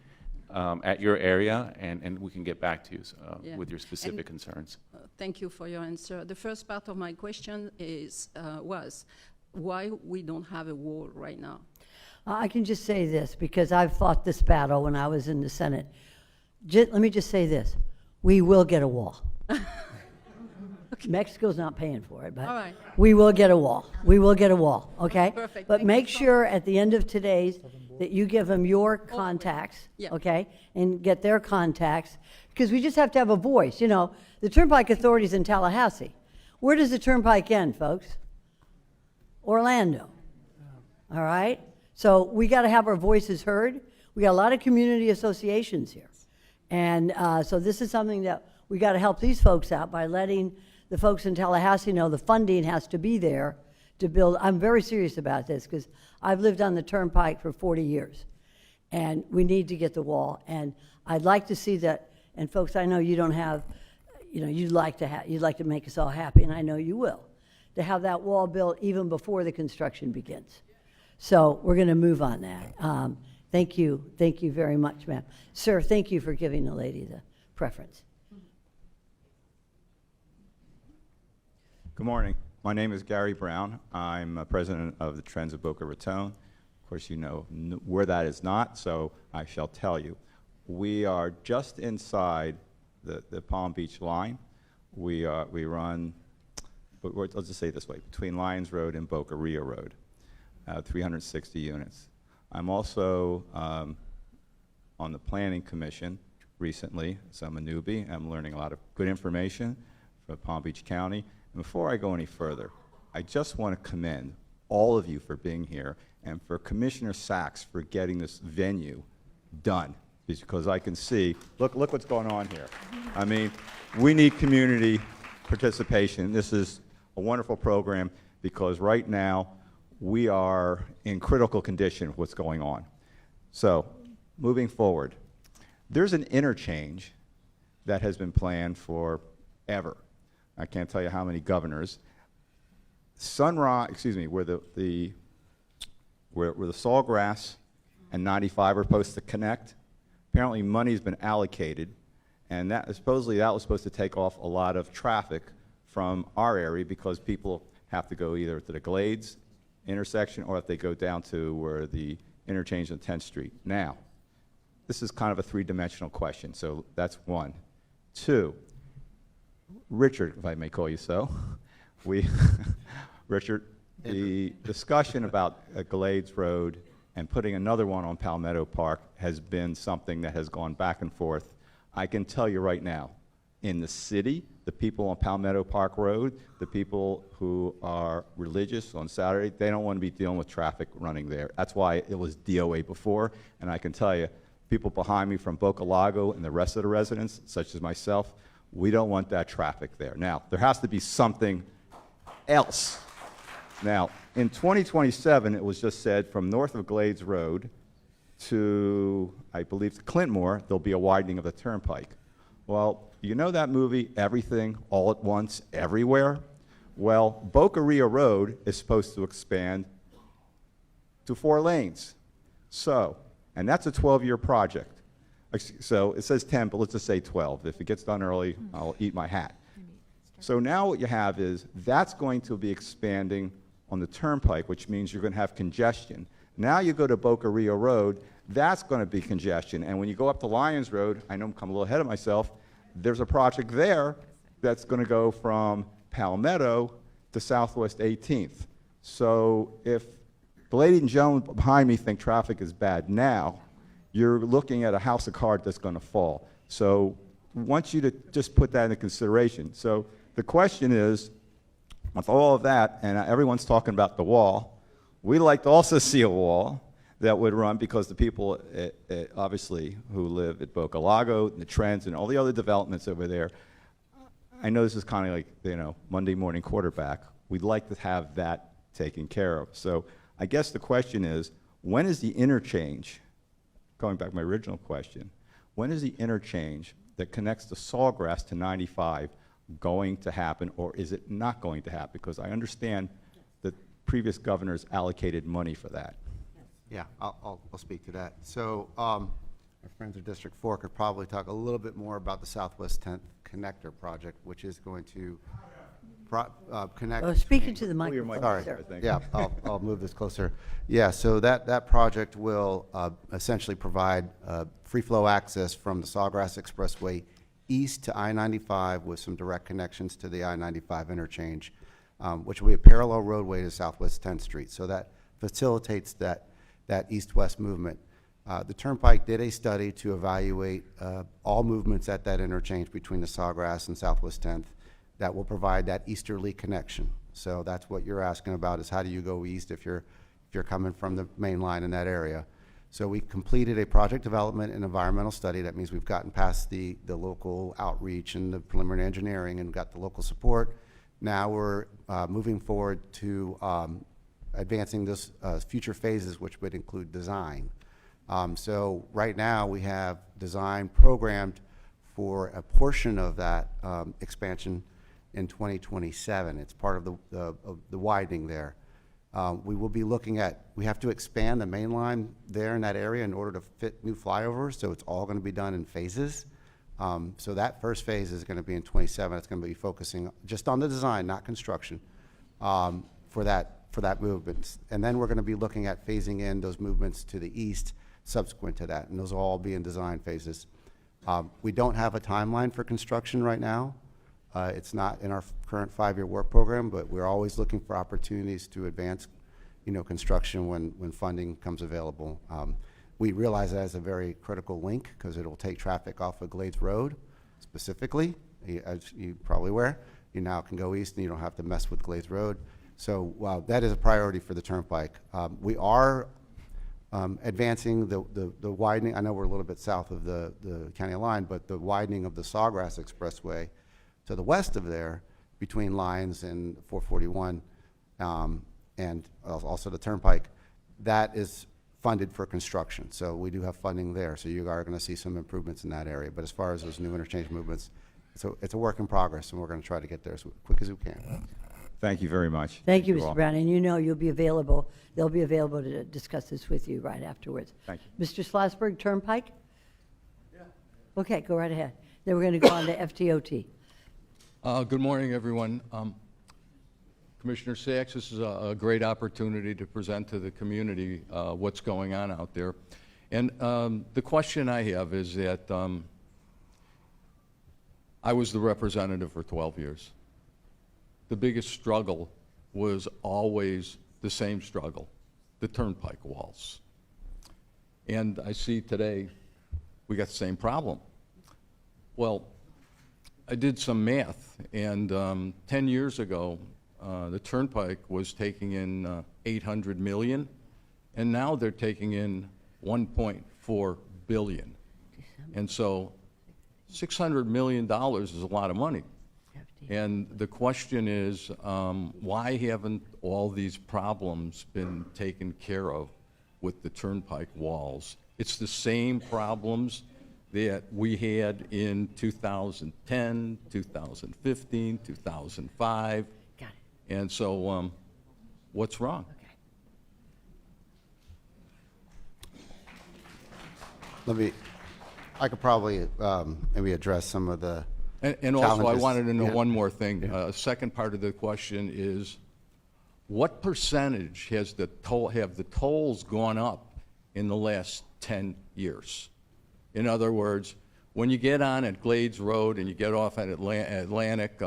at your area, and we can get back to you with your specific concerns. Thank you for your answer. The first part of my question is, was why we don't have a wall right now? I can just say this, because I've fought this battle when I was in the Senate. Let me just say this. We will get a wall. Okay. Mexico's not paying for it, but all right. We will get a wall. We will get a wall, okay? Perfect. But Thank make you so sure at the end of today's that you give them your contacts, okay? And get their contacts, because we just have to have a voice. You know, the Turnpike Authority's in Tallahassee. Where does the Turnpike end, folks? Orlando. All right? So we got to have our voices heard. We got a lot of community associations here. And so this is something that we got to help these folks out by letting the folks in Tallahassee know the funding has to be there to build. I'm very serious about this because I've lived on the Turnpike for 40 years. And we need to get the wall. And I'd like to see that, and folks, I know you don't have, you know, you'd like to make us all happy, and I know you will, to have that wall built even before the construction begins. So we're going to move on that. Thank you very much, ma'am. Sir, thank you for giving the lady the preference. Good morning. My name is Gary Brown. I'm president of the Trends of Boca Raton. Of course, you know where that is not, so I shall tell you. We are just inside the Palm Beach line. We run, let's just say it this way, between Lyons Road and Boca Rio Road, 360 units. I'm also on the Planning Commission recently, so I'm a newbie. I'm learning a lot of good information from Palm Beach County. And before I go any further, I just want to commend all of you for being here and for Commissioner Sachs for getting this venue done. Because I can see, look what's going on here. I mean, we need community participation. This is a wonderful program because right now we are in critical condition of what's going on. So, moving forward, there's an interchange that has been planned forever. I can't tell you how many governors. Sunrise, excuse me, where the Sawgrass and 95 are supposed to connect. Apparently money's been allocated, and supposedly that was supposed to take off a lot of traffic from our area because people have to go either to the Glades intersection or if they go down to where the interchange on 10th Street. Now, this is kind of a three-dimensional question, so that's one. Two, Richard, if I may call you so, Richard, the discussion about Glades Road and putting another one on Palmetto Park has been something that has gone back and forth. I can tell you right now, in the city, the people on Palmetto Park Road, the people who are religious on Saturday, they don't want to be dealing with traffic running there. That's why it was DOA before, and I can tell you, people behind me from Boca Lago and the rest of the residents, such as myself, we don't want that traffic there. Now, there has to be something else. Now, in 2027, it was just said from north of Glades Road to, I believe, Clintmore, there'll be a widening of the turnpike. Well, you know that movie, Everything, All at Once, Everywhere? Well, Boca Rio Road is supposed to expand to 4 lanes. So, and that's a 12-year project. So it says 10, but let's just say 12. If it gets done early, I'll eat my hat. So now what you have is that's going to be expanding on the turnpike, which means you're going to have congestion. Now you go to Boca Rio Road, that's going to be congestion. And when you go up to Lyons Road, I know I'm coming a little ahead of myself, there's a project there that's going to go from Palmetto to Southwest 18th. So if the lady and gentleman behind me think traffic is bad now, you're looking at a house of cards that's going to fall. So I want you to just put that into consideration. So the question is, with all of that, and everyone's talking about the wall, we'd like to also see a wall that would run, because the people obviously who live at Boca Lago, and the Trends, and all the other developments over there, I know this is kind of like, you know, Monday morning quarterback. We'd like to have that taken care of. So I guess the question is, when is the interchange, going back to my original question, when is the interchange that connects the Sawgrass to 95 going to happen, or is it not going to happen? Because I understand that previous governors allocated money for that. Yeah, I'll speak to that. So our friends at District 4 could probably talk a little bit more about the Southwest 10th Connector project, which is going to connect. Oh, speaking to the microphone. Sorry. Sir. Yeah, I'll move this closer. Yeah, so that project will essentially provide free flow access from the Sawgrass Expressway east to I-95 with some direct connections to the I-95 interchange, which will be a parallel roadway to Southwest 10th Street. So that facilitates that east-west movement. The Turnpike did a study to evaluate all movements at that interchange between the Sawgrass and Southwest 10th that will provide that easterly connection. So that's what you're asking about, is how do you go east if you're coming from the main line in that area. So we completed a project development and environmental study. That means we've gotten past the local outreach and the preliminary engineering and got the local support. Now we're moving forward to advancing this future phases, which would include design. So right now we have design programmed for a portion of that expansion in 2027. It's part of the widening there. We will be looking at, we have to expand the main line there in that area in order to fit new flyovers, so it's all going to be done in phases. So that first phase is going to be in 27. It's going to be focusing just on the design, not construction, for that movement. And then we're going to be looking at phasing in those movements to the east subsequent to that, and those will all be in design phases. We don't have a timeline for construction right now. It's not in our current 5-year work program, but we're always looking for opportunities to advance, construction when funding comes available. We realize that as a very critical link because it will take traffic off of Glades Road specifically. As you probably aware, you now can go east and you don't have to mess with Glades Road. So that is a priority for the Turnpike. We are advancing the widening. I know we're a little bit south of the county line, but the widening of the Sawgrass Expressway to the west of there between Lyons and 441 and also the Turnpike, that is funded for construction. So we do have funding there. So you are going to see some improvements in that area. But as far as those new interchange movements, it's a work in progress, and we're going to try to get there as quick as we can. Thank you very much. Thank you, Mr. all. Brown. And you'll be available, they'll be available to discuss this with you right afterwards. Thank you. Mr. Schlossberg, Turnpike? Yeah. Okay, go right ahead. Then we're going to go on to FTOT. Good morning, everyone. Commissioner Sachs, this is a great opportunity to present to the community what's going on out there. And the question I have is that I was the representative for 12 years. The biggest struggle was always the same struggle, the turnpike walls. And I see today we got the same problem. Well, I did some math, and 10 years ago, the Turnpike was taking in 800 million, and now they're taking in 1.4 billion. And so $600 million is a lot of money. And the question is, why haven't all these problems been taken care of with the Turnpike walls? It's the same problems that we had in 2010, 2015, 2005. Got it. And so, what's wrong? I could probably maybe address some of the And also, I challenges. wanted to know Yeah. one more thing. Second part of the question is, what percentage have the tolls gone up in the last 10 years? In other words, when you get on at Glades Road and you get off at Atlantic,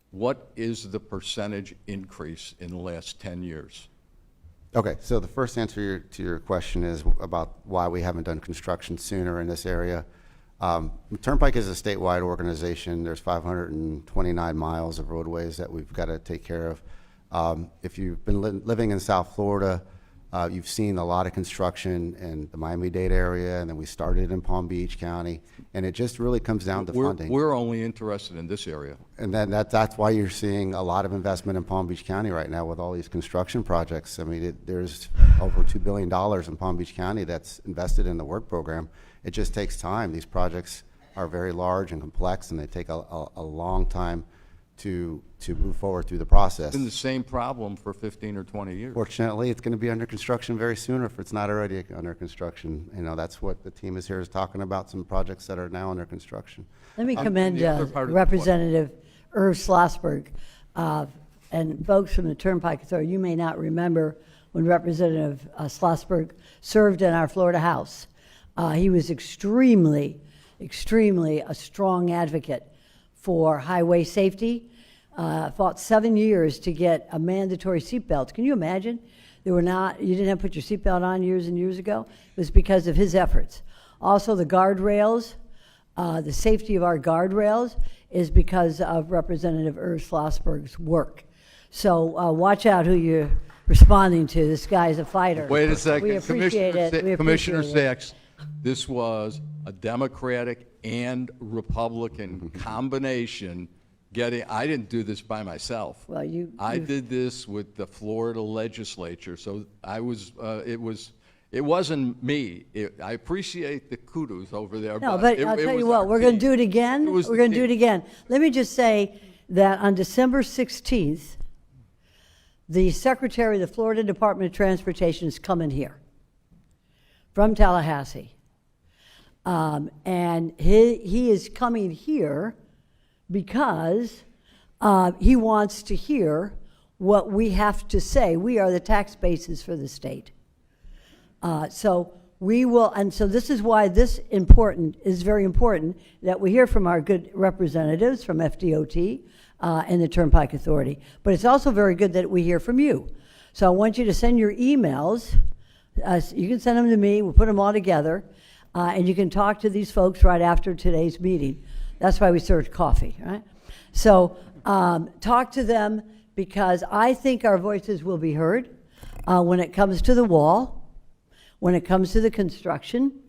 what is the percentage increase in the last 10 years? Okay, so the first answer to your question is about why we haven't done construction sooner in this area. Turnpike is a statewide organization. There's 529 miles of roadways that we've got to take care of. If you've been living in South Florida, you've seen a lot of construction in the Miami-Dade area, and then we started in Palm Beach County, and it just really comes down to funding. We're only interested in this area. And then that's why you're seeing a lot of investment in Palm Beach County right now with all these construction projects. I mean, there's over $2 billion in Palm Beach County that's invested in the work program. It just takes time. These projects are very large and complex, and they take a long time to move forward through the process. It's been the same problem for 15 or 20 years. Fortunately, it's going to be under construction very soon, if it's not already under construction. You know, that's what the team is here is talking about, some projects that are now under construction. Let me And commend the other part of the Representative Irv Schlossberg. And folks from the Turnpike Authority, you may not remember when Representative Schlossberg served in our Florida House. He was extremely a strong advocate for highway safety. Fought 7 years to get a mandatory seatbelt. Can you imagine? You didn't have to put your seatbelt on years and years ago. It was because of his efforts. Also, the guardrails, the safety of our guardrails is because of Representative Irv Schlossberg's work. So watch out who you're responding to. This guy's a fighter. Wait a second. We appreciate it. We Commissioner appreciate it. Sachs, this was a Democratic and Republican combination I didn't do this by myself. Well, I did this with the Florida legislature, so it wasn't me. I appreciate the kudos over there. No, but I'll tell you what, we're going to do it again. We're going to do it again. Let me just say that on December 16th, the Secretary of the Florida Department of Transportation is coming here from Tallahassee. And he is coming here because he wants to hear what we have to say. We are the tax bases for the state. So we will, and so this is why this is very important that we hear from our good representatives from FDOT and the Turnpike Authority. But it's also very good that we hear from you. So I want you to send your emails. You can send them to me. We'll put them all together. And you can talk to these folks right after today's meeting. That's why we served coffee, right? So talk to them because I think our voices will be heard when it comes to the wall, when it comes to the construction,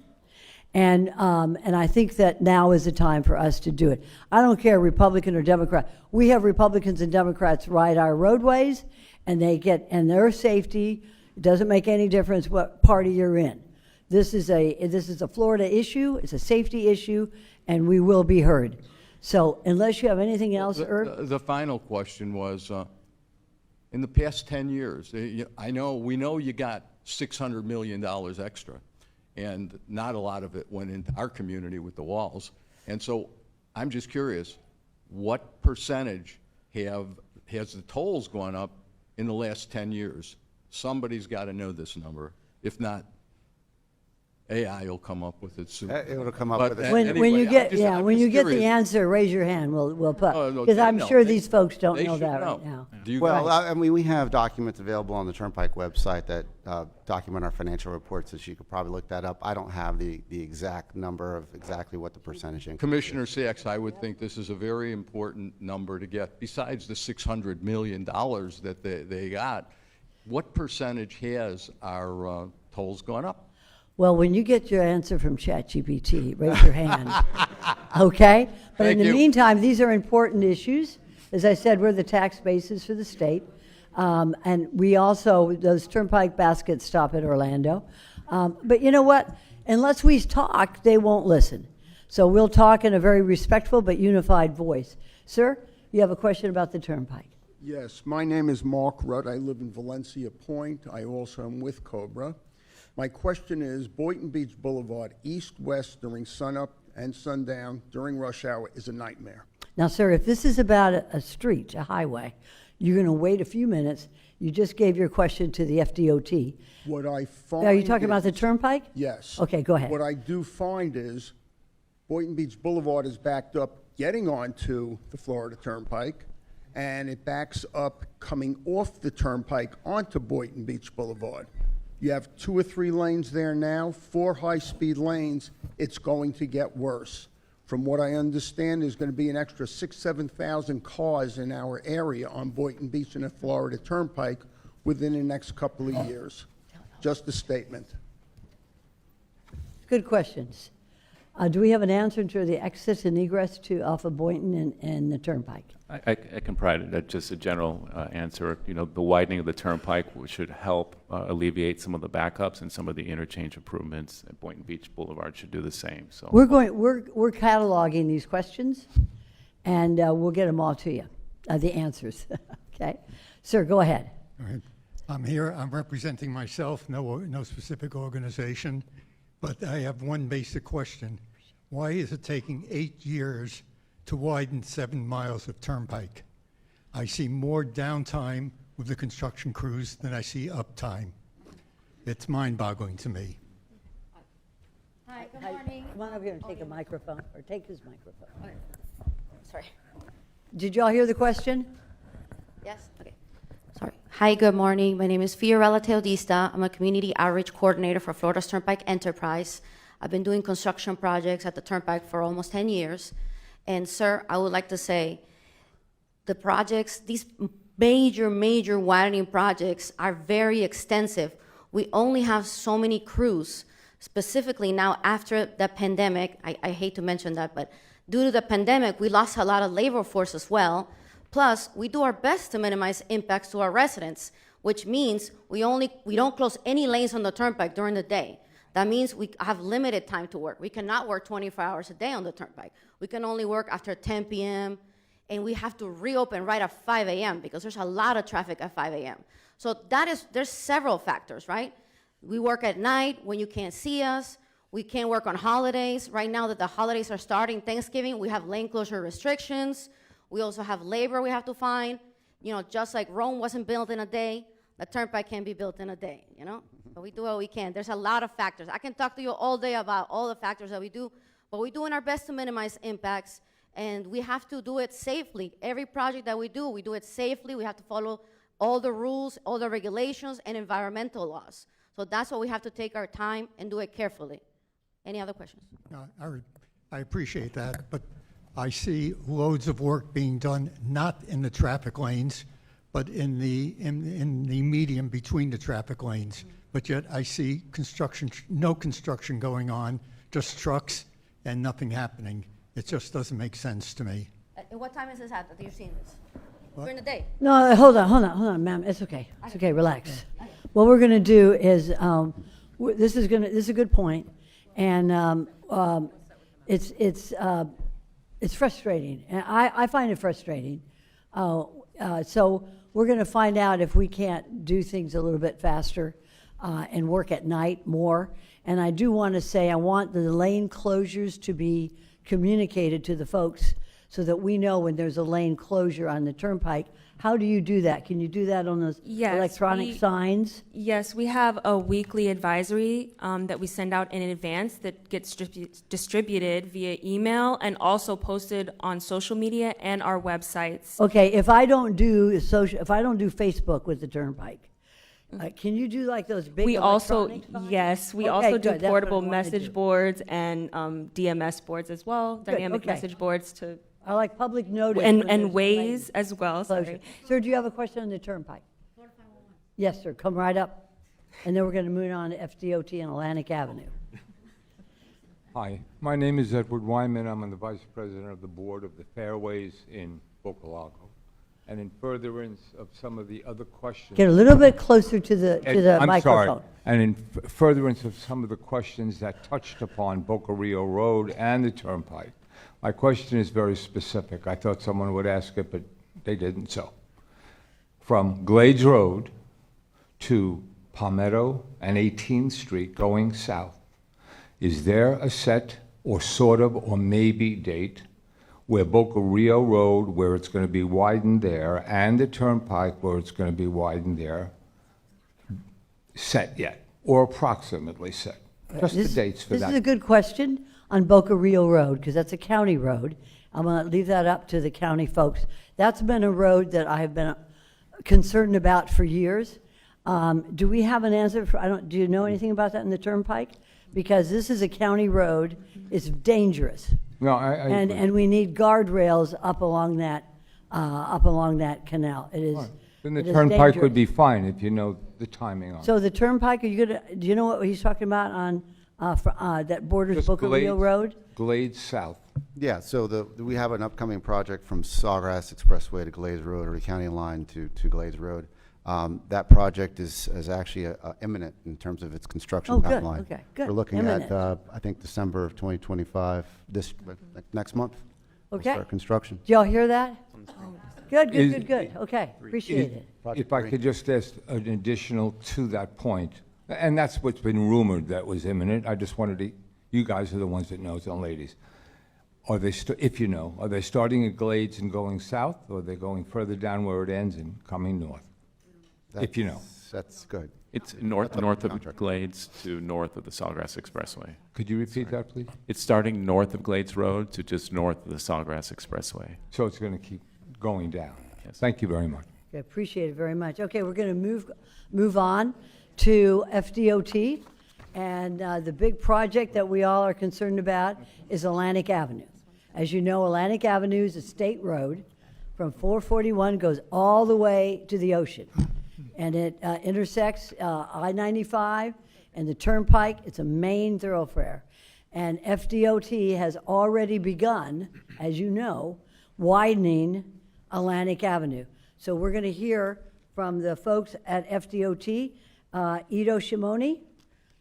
and I think that now is the time for us to do it. I don't care Republican or Democrat. We have Republicans and Democrats ride our roadways, and their safety. It doesn't make any difference what party you're in. This is a Florida issue. It's a safety issue, and we will be heard. So unless you have anything else, Irv? The final question was, in the past 10 years, we know you got $600 million extra, and not a lot of it went into our community with the walls. And so I'm just curious, what percentage has the tolls gone up in the last 10 years? Somebody's got to know this number. If not, AI will come up with it soon. It'll come up But with it. When anyway, you get, I'm just- yeah, I'm when just you get the curious. answer, raise your hand, we'll put, Oh, no, because they I'm know. sure They- these folks don't they know should that know. right now. Do you Well, guys? I mean, we have documents available on the Turnpike website that document our financial reports, so you could probably look that up. I don't have the exact number of exactly what the percentage increase is. Commissioner Sachs, I would think this is a very important number to get. Besides the $600 million that they got, what percentage has our tolls gone up? Well, when you get your answer from ChatGPT, raise your hand. Okay? But in Thank the you. meantime, these are important issues. As I said, we're the tax basis for the state. And we also, those turnpike baskets stop at Orlando. But you know what? Unless we talk, they won't listen. So we'll talk in a very respectful but unified voice. Sir, you have a question about the turnpike. Yes, my name is Mark Rudd. I live in Valencia Point. I also am with Cobra. My question is, Boynton Beach Boulevard, east-west during sunup and sundown during rush hour is a nightmare. Now, sir, if this is about a street, a highway, you're going to wait a few minutes. You just gave your question to the FDOT. What I find Are you talking about the is- turnpike? Yes. Okay, go ahead. What I do find is Boynton Beach Boulevard is backed up getting onto the Florida Turnpike, and it backs up coming off the turnpike onto Boynton Beach Boulevard. You have 2 or 3 lanes there now, 4 high-speed lanes. It's going to get worse. From what I understand, there's going to be an extra 7,000 cars in our area on Boynton Beach and the Florida Turnpike within the next couple of years. Just a statement. Good questions. Do we have an answer to the exit and egress to off of Boynton and the turnpike? I can provide just a general answer. You know, the widening of the turnpike should help alleviate some of the backups, and some of the interchange improvements at Boynton Beach Boulevard should do the same. So We're cataloging these questions, and we'll get them all to you, the answers. Okay? Sir, go ahead. All right. I'm here, I'm representing myself, no specific organization, but I have one basic question. Why is it taking 8 years to widen 7 miles of turnpike? I see more downtime with the construction crews than I see uptime. It's mind-boggling to me. Hi, good morning. Come on over here and take a microphone, or take his microphone. Sorry. Did y'all hear the question? Yes? Okay. Sorry. Hi, good morning. My name is Fiorella Teodista. I'm a community outreach coordinator for Florida's Turnpike Enterprise. I've been doing construction projects at the Turnpike for almost 10 years. And sir, I would like to say the projects, these major widening projects are very extensive. We only have so many crews. Specifically now after the pandemic, I hate to mention that, but due to the pandemic, we lost a lot of labor force as well. Plus, we do our best to minimize impacts to our residents, which means we don't close any lanes on the turnpike during the day. That means we have limited time to work. We cannot work 24 hours a day on the turnpike. We can only work after 10 p.m., and we have to reopen right at 5 a.m. because there's a lot of traffic at 5 a.m. So there's several factors, right? We work at night when you can't see us. We can't work on holidays. Right now that the holidays are starting, Thanksgiving, we have lane closure restrictions. We also have labor we have to find. You know, just like Rome wasn't built in a day, the turnpike can't be built in a day, you know? But we do what we can. There's a lot of factors. I can talk to you all day about all the factors that we do, but we're doing our best to minimize impacts, and we have to do it safely. Every project that we do it safely. We have to follow all the rules, all the regulations, and environmental laws. So that's why we have to take our time and do it carefully. Any other questions? I appreciate that, but I see loads of work being done not in the traffic lanes, but in the medium between the traffic lanes. But yet I see no construction going on, just trucks and nothing happening. It just doesn't make sense to me. And what time is this at that you're seeing this? During the day? No, hold on, ma'am. It's okay. It's okay. Relax. What we're going to do is this is a good point, and it's frustrating, and I find it frustrating. So we're going to find out if we can't do things a little bit faster and work at night more. And I do want to say I want the lane closures to be communicated to the folks so that we know when there's a lane closure on the turnpike. How do you do that? Can you do that on those Yes, electronic signs? Yes, we have a weekly advisory that we send out in advance that gets distributed via email and also posted on social media and our websites. Okay, if I don't do Facebook with the turnpike, can you do like those big We also, electronic signs? yes, we Okay, also good. do That's what I portable wanted message to. boards and DMS boards as well, Good, dynamic okay. message boards to, I like public notice. when there's and a lane Waze as well, closure. sorry. Sir, do you have a question on the turnpike? Yes, sir, come right up. And then we're going to move on to FDOT and Atlantic Avenue. Hi, my name is Edward Wyman. I'm the Vice President of the Board of the Fairways in Boca Lago. And in furtherance of some of the other questions... Get a little bit closer to the I'm microphone. sorry. And in furtherance of some of the questions that touched upon Boca Rio Road and the Turnpike, my question is very specific. I thought someone would ask it, but they didn't, so. From Glades Road to Palmetto and 18th Street going south, is there a set or sort of or maybe date where Boca Rio Road, where it's going to be widened there, and the Turnpike, where it's going to be widened there, set yet, or approximately set? Just the dates for This is a that. good question on Boca Rio Road, because that's a county road. I'm going to leave that up to the county folks. That's been a road that I have been concerned about for years. Do we have an answer for, do you know anything about that in the Turnpike? Because this is a county road, it's dangerous. No, I agree. And we need guardrails up along that canal. It is. Then the it is Turnpike dangerous. would be fine if you know the timing on it. So the Turnpike, do you know what he's talking about on, that borders Just Boca Rio Glades- Road? Glades South. Yeah, so we have an upcoming project from Sawgrass Expressway to Glades Road, or the county line to Glades Road. That project is actually imminent in terms of its construction Oh, good, timeline. okay, good, We're looking imminent. at, I think, December of 2025, next month. We'll Okay. start construction. Did y'all hear that? Good, Is- good, good, good. Okay, appreciate it. If I could just ask an additional to that point, and that's what's been rumored that was imminent. I just wanted to, you guys are the ones that know, and ladies. Are they, if you know, are they starting at Glades and going south, or are they going further down where it ends and coming north? If you know. That's good. It's north of Glades to north of the Sawgrass Expressway. Could you repeat that, please? It's starting north of Glades Road to just north of the Sawgrass Expressway. So it's going to keep going down. Yes. Thank you very much. Okay, appreciate it very much. Okay, we're going to move on to FDOT, and the big project that we all are concerned about is Atlantic Avenue. As you know, Atlantic Avenue is a state road from 441, goes all the way to the ocean, and it intersects I-95 and the Turnpike. It's a main thoroughfare, and FDOT has already begun, as you know, widening Atlantic Avenue. So we're going to hear from the folks at FDOT. Ido Shimoni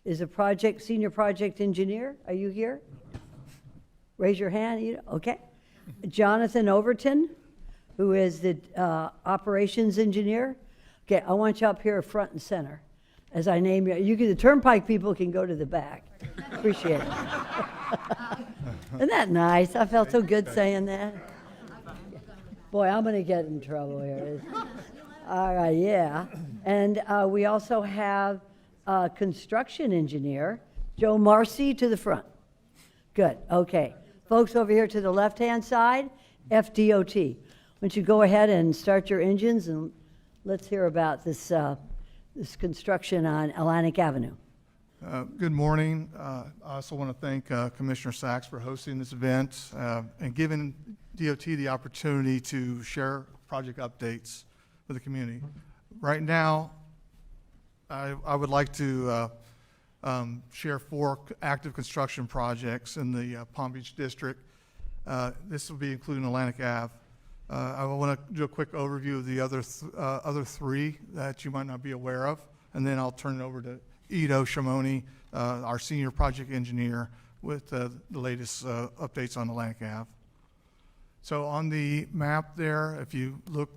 is a senior project engineer. Are you here? Raise your hand, Ido. Okay. Jonathan Overton, who is the operations engineer. Okay, I want you up here front and center as I name you. The Turnpike people can go to the back. Appreciate it. Isn't that nice? I felt so good saying that. Boy, I'm going to get in trouble here. All right, yeah. And we also have a construction engineer, Joe Marcy, to the front. Good, okay. Folks over here to the left-hand side, FDOT. Why don't you go ahead and start your engines, and let's hear about this, this construction on Atlantic Avenue. Good morning. I also want to thank Commissioner Sachs for hosting this event and giving DOT the opportunity to share project updates with the community. Right now, I would like to share 4 active construction projects in the Palm Beach District. This will be including Atlantic Ave. I want to do a quick overview of the other 3 that you might not be aware of, and then I'll turn it over to Ido Shimoni, our senior project engineer, with the latest updates on Atlantic Ave. So on the map there, if you look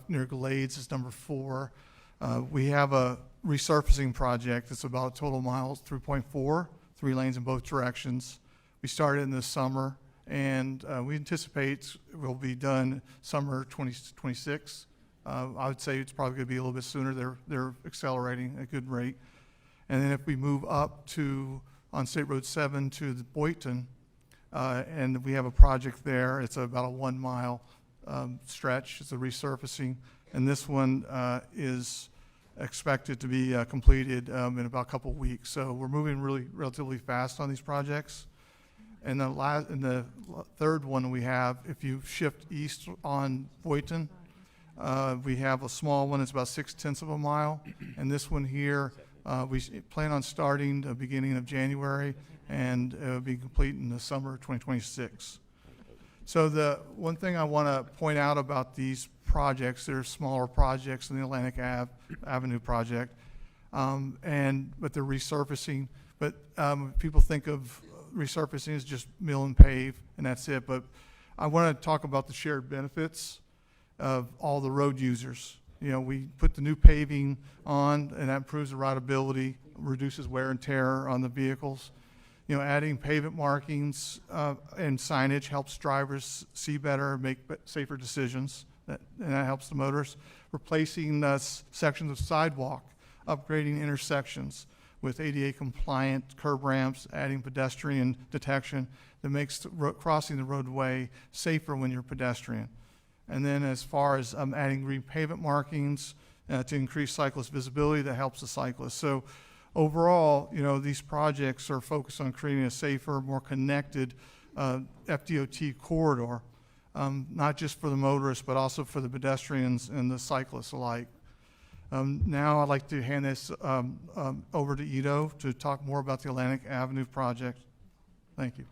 near Glades, it's number 4. We have a resurfacing project. It's about total miles 3.4, 3 lanes in both directions. We started in the summer, And we anticipate it will be done summer 2026. I would say it's probably going to be a little bit sooner. They're accelerating at a good rate. And then if we move up to, on State Road 7 to the Boynton, and we have a project there, it's about a 1 mile stretch. It's a resurfacing. And this one is expected to be completed in about a couple of weeks. So we're moving really relatively fast on these projects. And the third one we have, if you shift east on Boynton, we have a small one. It's about 0.6 of a mile. And this one here, we plan on starting the beginning of January, and it will be complete in the summer of 2026. So the one thing I want to point out about these projects, they're smaller projects than the Atlantic Avenue project, but they're resurfacing. But people think of resurfacing as just mill and pave, and that's it. But I want to talk about the shared benefits of all the road users. You know, we put the new paving on, and that improves the rideability, reduces wear and tear on the vehicles. You know, adding pavement markings and signage helps drivers see better, make safer decisions, and that helps the motorists. Replacing sections of sidewalk, upgrading intersections with ADA compliant curb ramps, adding pedestrian detection that makes crossing the roadway safer when you're pedestrian. And then as far as adding green pavement markings to increase cyclist visibility, that helps the cyclists. So overall, you know, these projects are focused on creating a safer, more connected FDOT corridor, not just for the motorists, but also for the pedestrians and the cyclists alike. Now I'd like to hand this over to Ido to talk more about the Atlantic Avenue project. Thank you.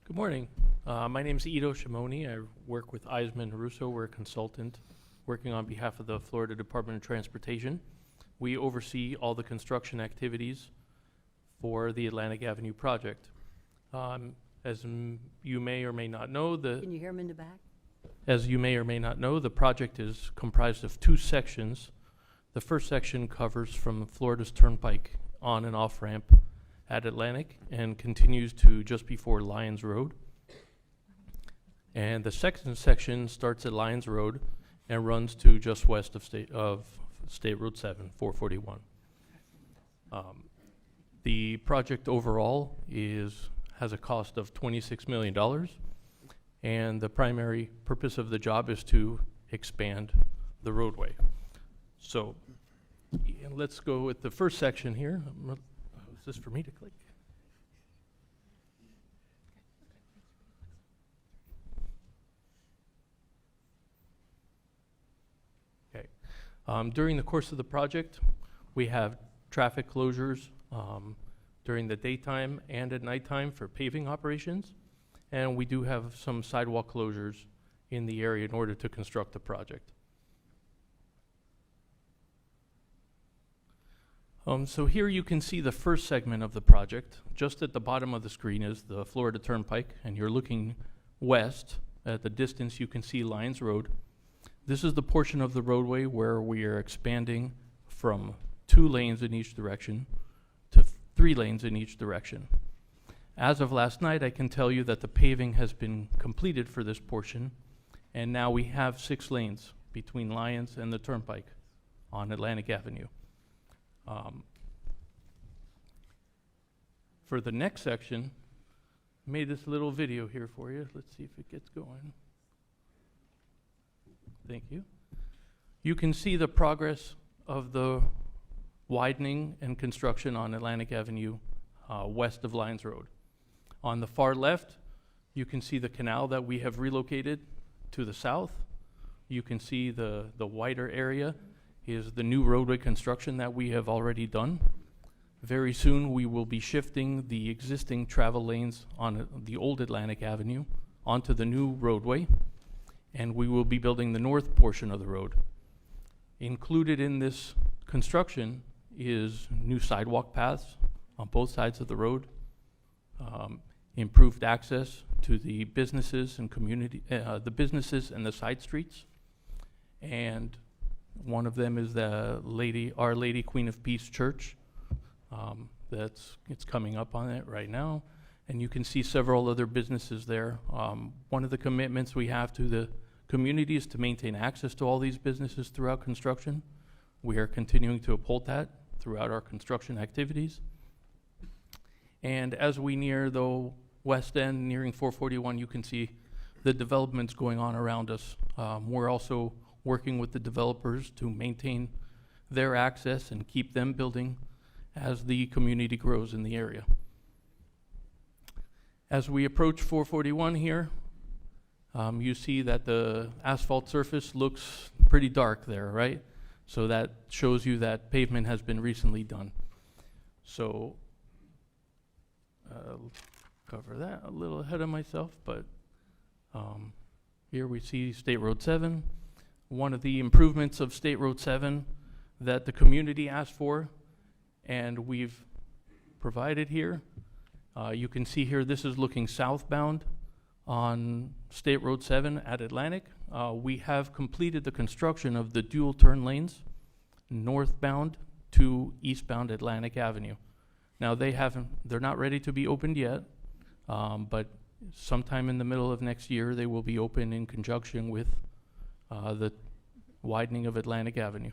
Good morning. My name is Ido Shimoni. I work with Eisman Russo. We're a consultant working on behalf of the Florida Department of Transportation. We oversee all the construction activities for the Atlantic Avenue project. As you may or may not know, Can you hear him in the back? As you may or may not know, the project is comprised of 2 sections. The first section covers from Florida's Turnpike on and off ramp at Atlantic and continues to just before Lyons Road. And the second section starts at Lyons Road and runs to just west of State Road 7, 441. The project overall has a cost of $26 million. And the primary purpose of the job is to expand the roadway. So let's go with the first section here. Is this for me to click? Okay. During the course of the project, we have traffic closures during the daytime and at nighttime for paving operations. And we do have some sidewalk closures in the area in order to construct the project. So here you can see the first segment of the project. Just at the bottom of the screen is the Florida Turnpike, and you're looking west. At the distance, you can see Lyons Road. This is the portion of the roadway where we are expanding from 2 lanes in each direction to 3 lanes in each direction. As of last night, I can tell you that the paving has been completed for this portion, and now we have 6 lanes between Lyons and the Turnpike on Atlantic Avenue. For the next section, I made this little video here for you. Let's see if it gets going. Thank you. You can see the progress of the widening and construction on Atlantic Avenue west of Lyons Road. On the far left, you can see the canal that we have relocated to the south. You can see the wider area is the new roadway construction that we have already done. Very soon, we will be shifting the existing travel lanes on the old Atlantic Avenue onto the new roadway, and we will be building the north portion of the road. Included in this construction is new sidewalk paths on both sides of the road, improved access to the businesses and community, the businesses and the side streets. And one of them is the Our Lady Queen of Peace Church. It's coming up on it right now. And you can see several other businesses there. One of the commitments we have to the community is to maintain access to all these businesses throughout construction. We are continuing to uphold that throughout our construction activities. And as we near the west end, nearing 441, you can see the developments going on around us. We're also working with the developers to maintain their access and keep them building as the community grows in the area. As we approach 441 here, you see that the asphalt surface looks pretty dark there, right? So that shows you that pavement has been recently done. So, cover that a little ahead of myself, but here we see State Road 7. One of the improvements of State Road 7 that the community asked for, and we've provided here. You can see here, this is looking southbound on State Road 7 at Atlantic. We have completed the construction of the dual turn lanes northbound to eastbound Atlantic Avenue. Now they're not ready to be opened yet, but sometime in the middle of next year they will be open in conjunction with the widening of Atlantic Avenue.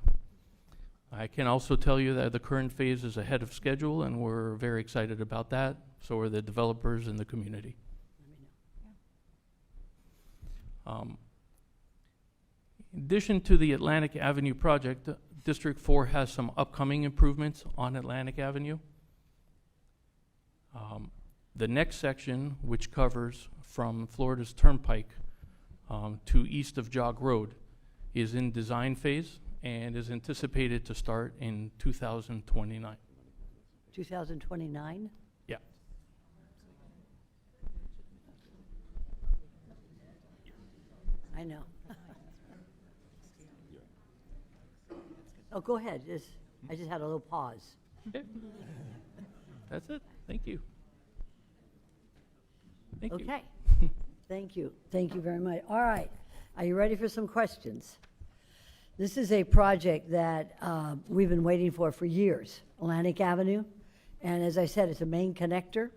I can also tell you that the current phase is ahead of schedule, and we're very excited about that. So are the developers and the community. In addition to the Atlantic Avenue project, District 4 has some upcoming improvements on Atlantic Avenue. The next section, which covers from Florida's Turnpike to east of Jog Road, is in design phase and is anticipated to start in 2029. 2029? Yeah. I know. Oh, go ahead. I just had a little pause. Okay. That's it. Thank you. Thank you. Okay. Thank you. Thank you very much. All right. Are you ready for some questions? This is a project that we've been waiting for years, Atlantic Avenue. And as I said, it's a main connector.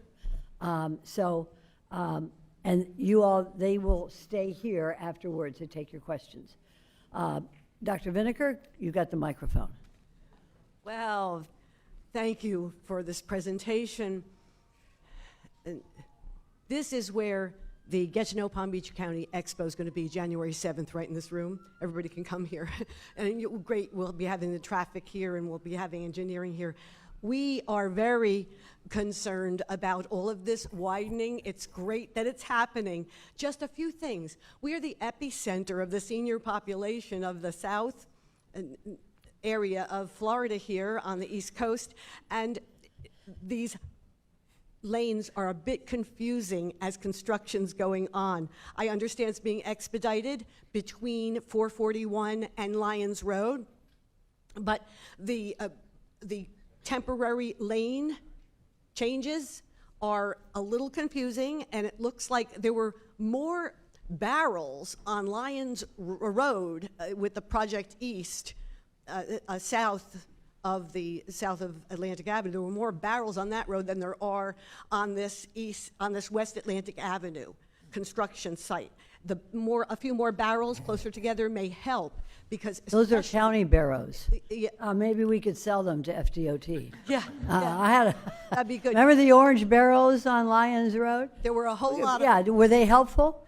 And you all, they will stay here afterwards to take your questions. Dr. Vinegar, you got the microphone. Well, thank you for this presentation. And this is where the Get to Know Palm Beach County Expo is going to be January 7th, right in this room. Everybody can come here. And great, we'll be having the traffic here and we'll be having engineering here. We are very concerned about all of this widening. It's great that it's happening. Just a few things. We are the epicenter of the senior population of the south area of Florida here on the East Coast, and these lanes are a bit confusing as construction's going on. I understand it's being expedited between 441 and Lyons Road, but the temporary lane changes are a little confusing, and it looks like there were more barrels on Lyons Road with the Project East, south of Atlantic Avenue. There were more barrels on that road than there are on this West Atlantic Avenue construction site. A few more barrels closer together may help, because those are county barrows. Yeah. Maybe we could sell them to FDOT. Yeah, that'd be good. Remember the orange barrels on Lyons Road? There were a whole lot of. Yeah, were they helpful?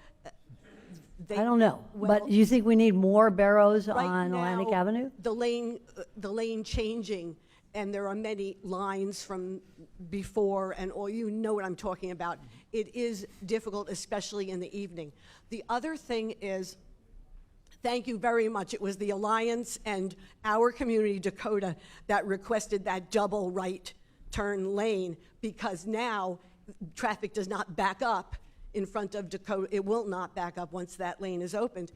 I don't know, but you think we need more barrows on Atlantic Avenue? The lane changing, and there are many lines from before, and all, you know what I'm talking about. It is difficult, especially in the evening. The other thing is, thank you very much. It was the Alliance and our community, Dakota, that requested that double right turn lane, because now traffic does not back up in front of Dakota. It will not back up once that lane is opened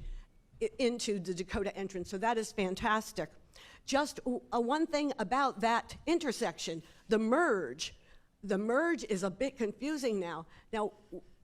into the Dakota entrance. So that is fantastic. Just one thing about that intersection, the merge. The merge is a bit confusing now. Now,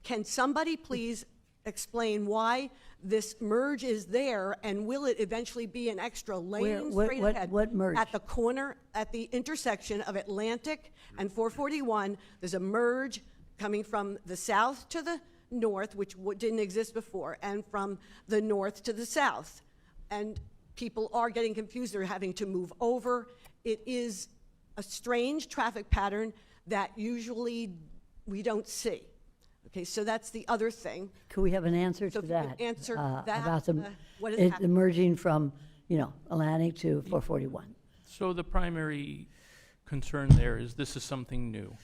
can somebody please explain why this merge is there, and will it eventually be an extra lane straight ahead? What merge? At the corner, at the intersection of Atlantic and 441, there's a merge coming from the south to the north, which didn't exist before, and from the north to the south. And people are getting confused. They're having to move over. It is a strange traffic pattern that usually we don't see. Okay, so that's the other thing. Could we have an answer So to if you that? could answer that, About the, what is it happening? emerging from, Atlantic to 441. So the primary concern there is this is something new,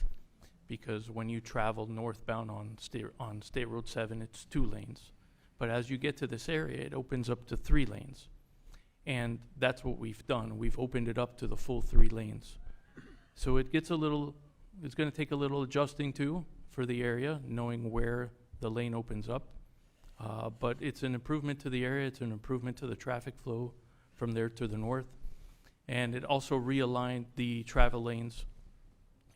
because when you travel northbound on State Road 7, it's 2 lanes. But as you get to this area, it opens up to 3 lanes. And that's what we've done. We've opened it up to the full 3 lanes. So it's going to take a little adjusting to for the area, knowing where the lane opens up. But it's an improvement to the area. It's an improvement to the traffic flow from there to the north. And it also realigned the travel lanes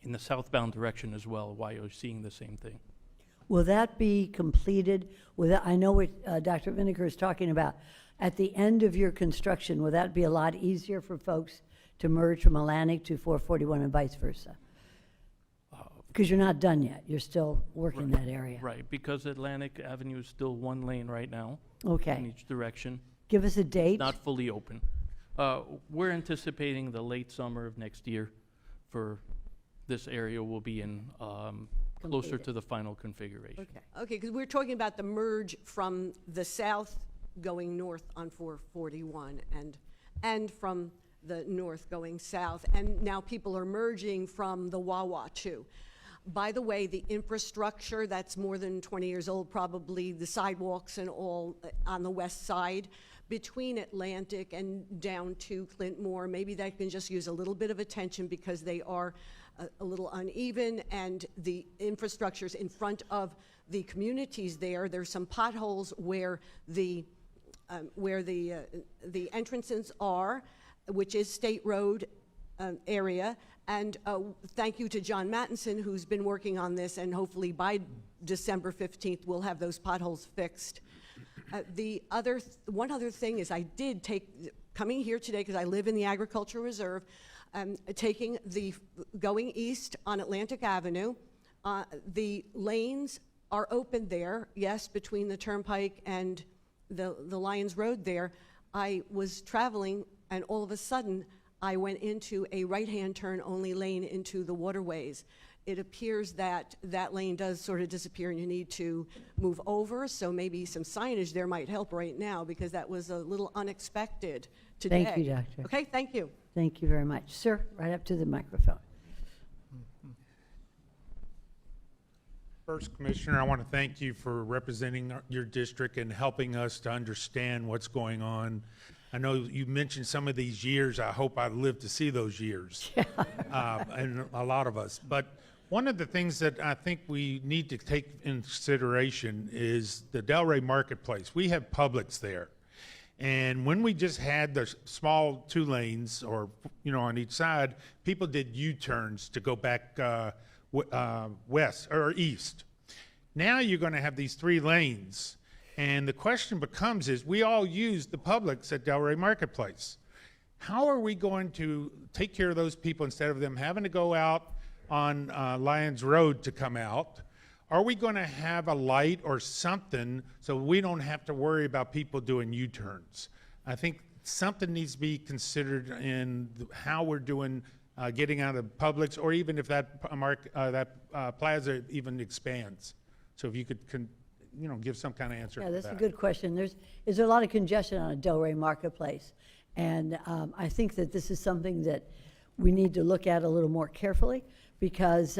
in the southbound direction as well, while you're seeing the same thing. Will that be completed? I know what Dr. Vinegar is talking about. At the end of your construction, will that be a lot easier for folks to merge from Atlantic to 441 and vice versa? Because you're not done yet. You're still working that area. Right, because Atlantic Avenue is still 1 lane right now. Okay. In each direction. Give us a date. Not fully open. We're anticipating the late summer of next year for this area will be in closer Completed. to the final configuration. Okay, because we're talking about the merge from the south going north on 441 and from the north going south. And now people are merging from the Wawa too. By the way, the infrastructure that's more than 20 years old, probably the sidewalks and all on the west side between Atlantic and down to Clintmore, maybe that can just use a little bit of attention because they are a little uneven, and the infrastructure's in front of the communities there. There's some potholes where the entrances are, which is State Road area. And thank you to John Mattinson, who's been working on this, and hopefully by December 15th, we'll have those potholes fixed. One other thing is I did coming here today, because I live in the Agricultural Reserve, going east on Atlantic Avenue. The lanes are open there, yes, between the Turnpike and the Lyons Road there. I was traveling, and all of a sudden, I went into a right-hand turn only lane into the waterways. It appears that that lane does sort of disappear and you need to move over, so maybe some signage there might help right now, because that was a little unexpected today. Thank you, Doctor. Okay, thank you. Thank you very much. Sir, right up to the microphone. First, Commissioner, I want to thank you for representing your district and helping us to understand what's going on. I know you mentioned some of these years. I hope I live to see those years, and a lot of us. But one of the things that I think we need to take in consideration is the Delray Marketplace. We have Publix there. And when we just had the small 2 lanes, or on each side, people did U-turns to go back west or east. Now you're going to have these 3 lanes, and the question becomes is we all use the Publix at Delray Marketplace. How are we going to take care of those people instead of them having to go out on Lyons Road to come out? Are we going to have a light or something so we don't have to worry about people doing U-turns? I think something needs to be considered in how we're doing getting out of Publix, or even if that plaza even expands. So if you could give some kind of answer. Yeah, to that's that. a good question. There's a lot of congestion on a Delray Marketplace, and I think that this is something that we need to look at a little more carefully, because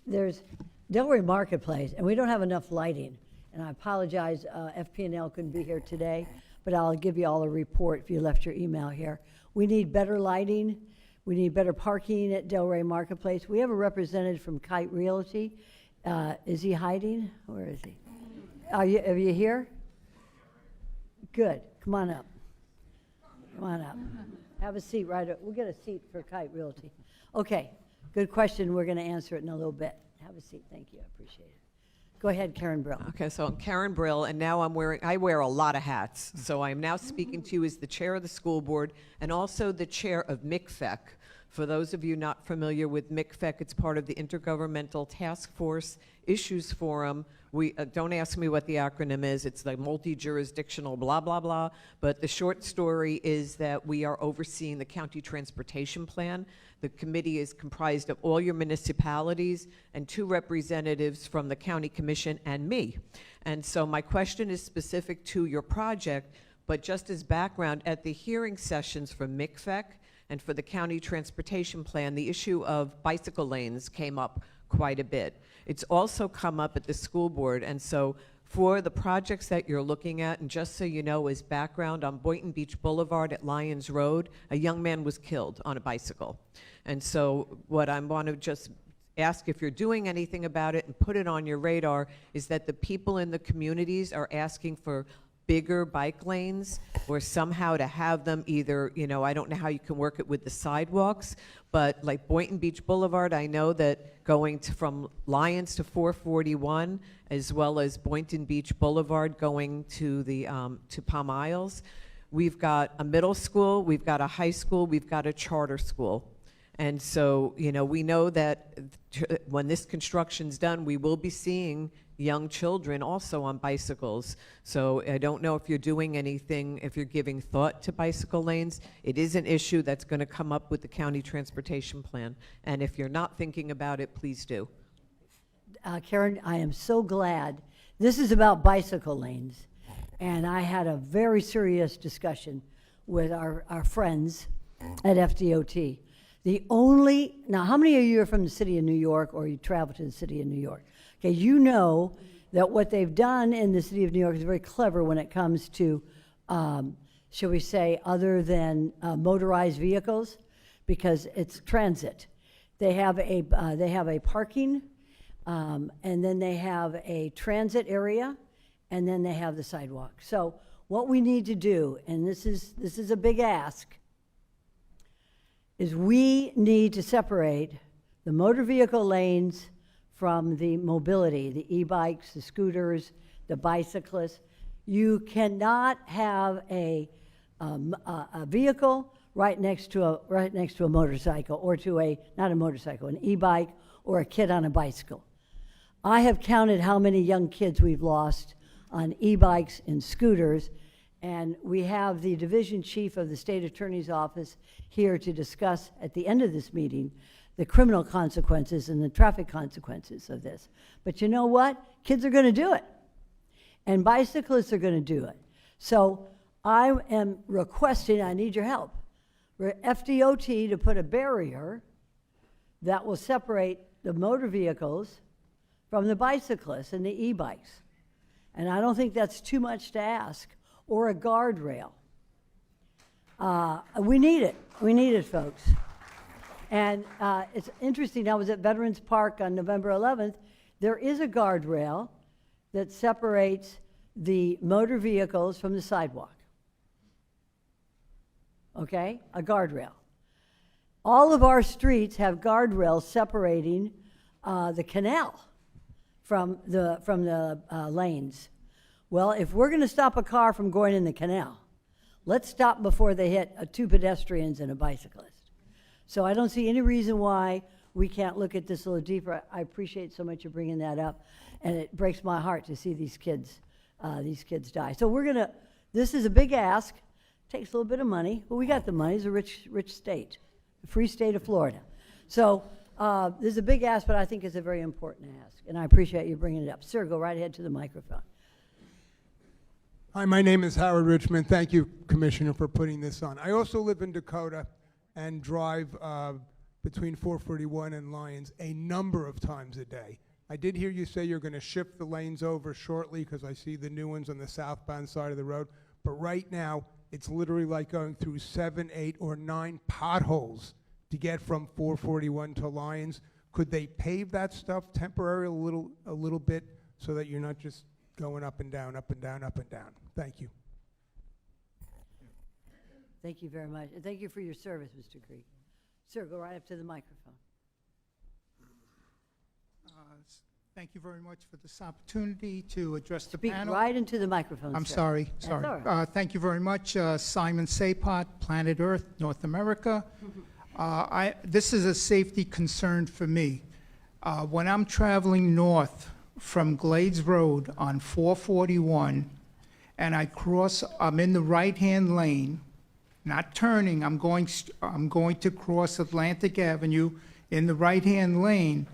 there's Delray Marketplace, and we don't have enough lighting. And I apologize, FP&L couldn't be here today, but I'll give you all a report if you left your email here. We need better lighting. We need better parking at Delray Marketplace. We have a representative from Kite Realty. Is he hiding? Where is he? Are you here? Good. Come on up. Come on up. Have a seat we'll get a seat for Kite Realty. Okay. Good question. We're going to answer it in a little bit. Have a seat. Thank you. I appreciate it. Go ahead, Karen Brill. Okay, so I'm Karen Brill, and now I wear a lot of hats. So I'm now speaking to you as the chair of the school board and also the chair of MCFEC. For those of you not familiar with MCFEC, it's part of the Intergovernmental Task Force Issues Forum. We don't ask me what the acronym is. It's the multi-jurisdictional blah, blah, blah. But the short story is that we are overseeing the county transportation plan. The committee is comprised of all your municipalities and 2 representatives from the county commission and me. And so my question is specific to your project, but just as background, at the hearing sessions for MCFEC and for the county transportation plan, the issue of bicycle lanes came up quite a bit. It's also come up at the school board, and so for the projects that you're looking at, and just so you know, as background, on Boynton Beach Boulevard at Lyons Road, a young man was killed on a bicycle. And so what I want to just ask, if you're doing anything about it and put it on your radar, is that the people in the communities are asking for bigger bike lanes, or somehow to have them either, you know, I don't know how you can work it with the sidewalks, but like Boynton Beach Boulevard, I know that going from Lyons to 441, as well as Boynton Beach Boulevard going to the to Palm Isles, we've got a middle school, we've got a high school, we've got a charter school. And so, you know, we know that when this construction's done, we will be seeing young children also on bicycles. So I don't know if you're doing anything, if you're giving thought to bicycle lanes. It is an issue that's going to come up with the county transportation plan. And if you're not thinking about it, please do. Karen, I am so glad. This is about bicycle lanes. And I had a very serious discussion with our friends at FDOT. Now, how many of you are from the city of New York, or you travel to the city of New York? Okay, you know that what they've done in the city of New York is very clever when it comes to, shall we say, other than motorized vehicles, because it's transit. They have a parking, and then they have a transit area, and then they have the sidewalk. So what we need to do, and this is a big ask, is we need to separate the motor vehicle lanes from the mobility, the e-bikes, the scooters, the bicyclists. You cannot have a vehicle right next to a motorcycle, or to not a motorcycle, an e-bike, or a kid on a bicycle. I have counted how many young kids we've lost on e-bikes and scooters, and we have the division chief of the state attorney's office here to discuss at the end of this meeting the criminal consequences and the traffic consequences of this. But you know what? Kids are going to do it, and bicyclists are going to do it. So I am requesting, I need your help, for FDOT to put a barrier that will separate the motor vehicles from the bicyclists and the e-bikes. And I don't think that's too much to ask, or a guardrail. We need it, folks. And it's interesting, I was at Veterans Park on November 11th. There is a guardrail that separates the motor vehicles from the sidewalk. Okay, a guardrail. All of our streets have guardrails separating the canal from the lanes. Well, if we're going to stop a car from going in the canal, let's stop before they hit 2 pedestrians and a bicyclist. So I don't see any reason why we can't look at this a little deeper. I appreciate so much you bringing that up, and it breaks my heart to see these kids die. So this is a big ask. Takes a little bit of money, but we got the money. It's a rich state, the free state of Florida. So this is a big ask, but I think it's a very important ask, and I appreciate you bringing it up. Sir, go right ahead to the microphone. Hi, my name is Howard Richmond. Thank you, Commissioner, for putting this on. I also live in Dakota and drive between 441 and Lyons a number of times a day. I did hear you say you're going to shift the lanes over shortly, because I see the new ones on the southbound side of the road. But right now, it's literally like going through 7, 8, or 9 potholes to get from 441 to Lyons. Could they pave that stuff temporarily a little bit so that you're not just going up and down, up and down, up and down? Thank you. Thank you very much. And thank you for your service, Mr. Creek. Sir, go right up to the microphone. Thank you very much for this opportunity to address the Speak panel. right into the microphone, I'm sir. sorry. That's all right. Thank you very much. Simon Sapot, Planet Earth, North America. This is a safety concern for me. When I'm traveling north from Glades Road on 441, and I'm in the right-hand lane, not turning, I'm going to cross Atlantic Avenue in the right-hand lane.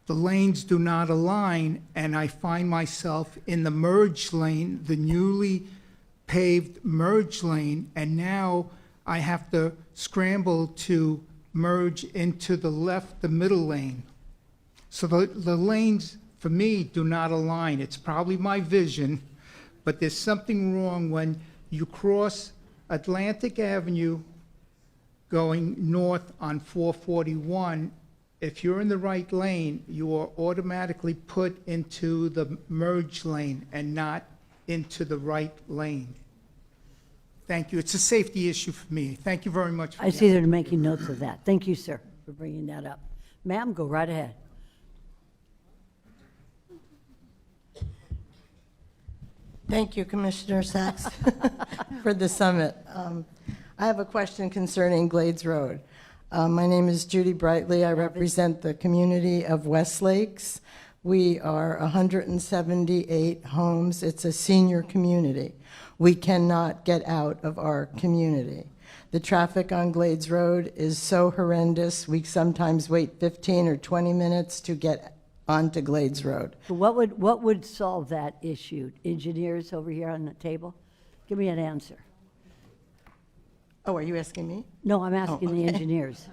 The lanes do not align, and I find myself in the merge lane, the newly paved merge lane, and now I have to scramble to merge into the middle lane. So the lanes, for me, do not align. It's probably my vision, but there's something wrong when you cross Atlantic Avenue going north on 441. If you're in the right lane, you are automatically put into the merge lane and not into the right lane. Thank you. It's a safety issue for me. Thank you very much. I see they're making notes of that. Thank you, sir, for bringing that up. Ma'am, go right ahead. Thank you, Commissioner Sachs, for the summit. I have a question concerning Glades Road. My name is Judy Brightly. I represent the community of West Lakes. We are 178 homes. It's a senior community. We cannot get out of our community. The traffic on Glades Road is so horrendous. We sometimes wait 15 or 20 minutes to get onto Glades Road. So what would solve that issue? Engineers over here on the table? Give me an answer. Oh, are you asking me? No, I'm asking the okay. engineers.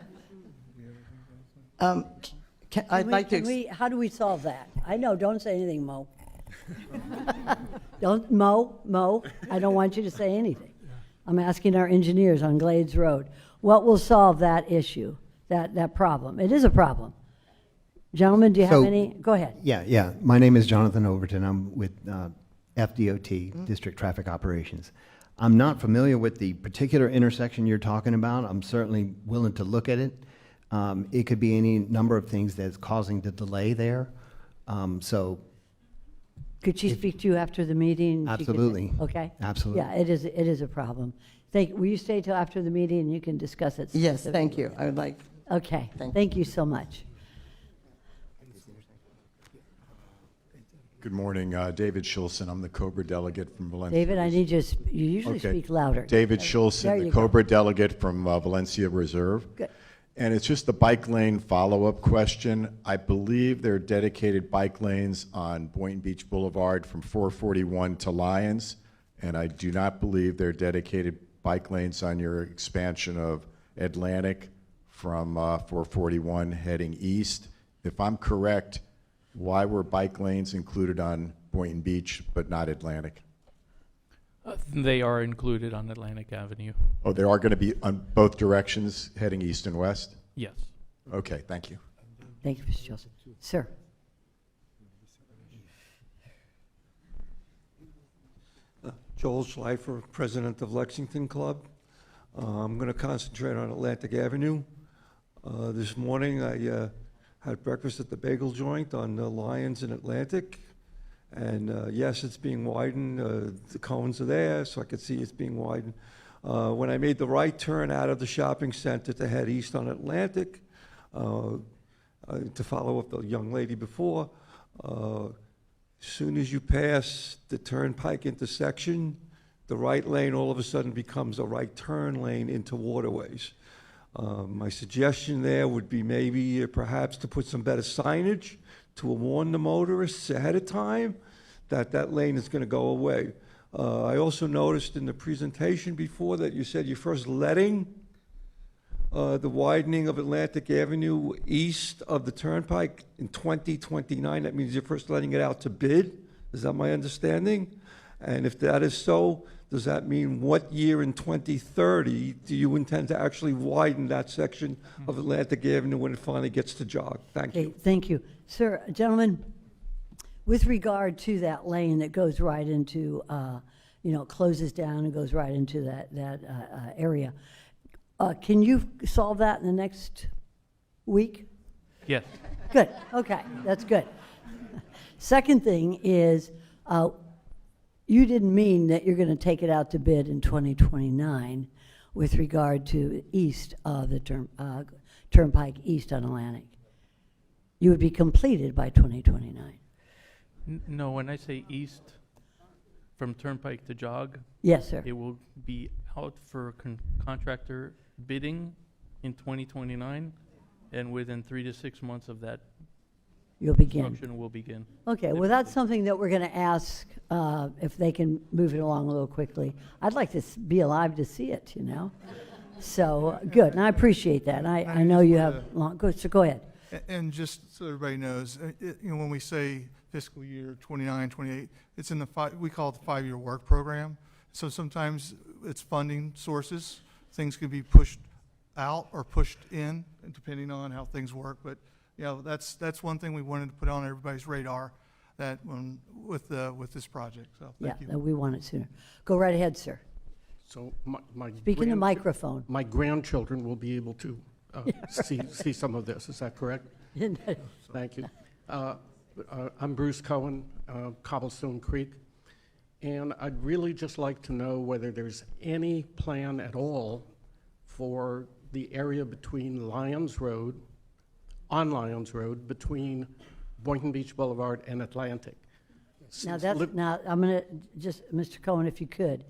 I'd like to. How do we solve that? I know, don't say anything, Mo. Don't, Mo, I don't want you to say anything. I'm asking our engineers on Glades Road. What will solve that issue, that problem? It is a problem. Gentlemen, do you have any? Go ahead. Yeah. My name is Jonathan Overton. I'm with FDOT, District Traffic Operations. I'm not familiar with the particular intersection you're talking about. I'm certainly willing to look at it. It could be any number of things that's causing the delay there. Could she speak to you after the meeting? Absolutely. Okay. Absolutely. Yeah, it is a problem. Will you stay till after the meeting and you can discuss it? Yes, thank you. I would like. Okay. Thank you so much. Good morning, David Schulson. I'm the Cobra delegate from Valencia. David, I need you. You usually Okay. speak louder. David There Schulson, you the go. Cobra delegate from Valencia Reserve. Good. And it's just a bike lane follow-up question. I believe there are dedicated bike lanes on Boynton Beach Boulevard from 441 to Lyons, and I do not believe there are dedicated bike lanes on your expansion of Atlantic from 441 heading east. If I'm correct, why were bike lanes included on Boynton Beach but not Atlantic? They are included on Atlantic Avenue. Oh, they are going to be on both directions heading east and west? Yes. Okay, thank you. Thank you, Mr. Joseph. Sir. Joel Schleifer, president of Lexington Club. I'm going to concentrate on Atlantic Avenue. This morning, I had breakfast at the Bagel Joint on Lyons and Atlantic. And yes, it's being widened. The cones are there, so I could see it's being widened. When I made the right turn out of the shopping center to head east on Atlantic, to follow up the young lady before, as soon as you pass the Turnpike intersection, the right lane all of a sudden becomes a right turn lane into Waterways. My suggestion there would be maybe perhaps to put some better signage to warn the motorists ahead of time that that lane is going to go away. I also noticed in the presentation before that you said you're first letting the widening of Atlantic Avenue east of the Turnpike in 2029. That means you're first letting it out to bid. Is that my understanding? And if that is so, does that mean what year in 2030 do you intend to actually widen that section of Atlantic Avenue when it finally gets to jog? Thank you. Okay, thank you. Sir, gentlemen, with regard to that lane that goes right into, closes down and goes right into that area, can you solve that in the next week? Yes. Good, okay, that's good. Second thing is, you didn't mean that you're going to take it out to bid in 2029. with regard to east of the Turnpike east on Atlantic. You would be completed by 2029. No, when I say east, from Turnpike to Jog. Yes, sir. It will be out for contractor bidding in 2029, and within 3 to 6 months of that, You'll begin. construction will begin. Okay, well, that's something that we're going to ask if they can move it along a little quickly. I'd like to be alive to see it, you know? So, good, and I appreciate that. I know you have long, good, so go ahead. And just so everybody knows, when we say fiscal year 29, 28, it's in the we call it the 5-year work program. So sometimes it's funding sources. Things could be pushed out or pushed in, depending on how things work. But that's one thing we wanted to put on everybody's radar that with this project. So thank you. Yeah, we want it sooner. Go right ahead, sir. So my Speak in the microphone. My grandchildren will be able to see some of this. Is that correct? Thank you. I'm Bruce Cohen, Cobblestone Creek, and I'd really just like to know whether there's any plan at all for the area between Lyons Road, between Boynton Beach Boulevard and Atlantic. Now I'm going to just, Mr. Cohen, if you could,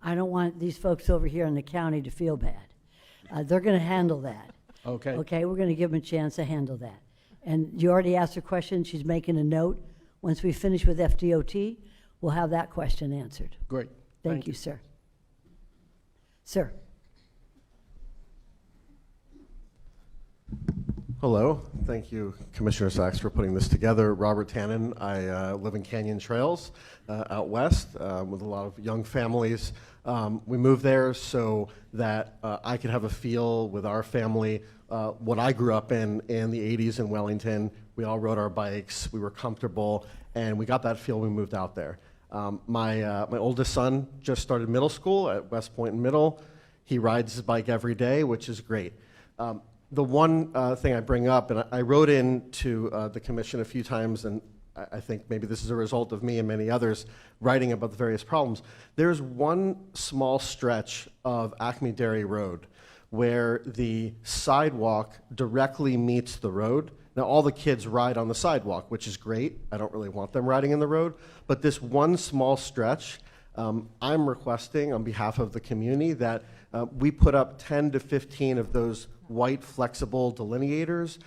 I don't want these folks over here in the county to feel bad. They're going to handle that. Okay. Okay, we're going to give them a chance to handle that. And you already asked her question. She's making a note. Once we finish with FDOT, we'll have that question answered. Great. Thank you, sir. Sir. Hello. Thank you, Commissioner Sachs, for putting this together. Robert Tannen. I live in Canyon Trails out west with a lot of young families. We moved there so that I could have a feel with our family what I grew up in the 80s in Wellington. We all rode our bikes. We were comfortable, and we got that feel when we moved out there. My oldest son just started middle school at West Point Middle. He rides his bike every day, which is great. The one thing I bring up, and I wrote in to the commission a few times, and I think maybe this is a result of me and many others writing about the various problems. There's one small stretch of Acme Dairy Road where the sidewalk directly meets the road. Now, all the kids ride on the sidewalk, which is great. I don't really want them riding in the road. But this one small stretch, I'm requesting on behalf of the community that we put up 10 to 15 of those white flexible delineators.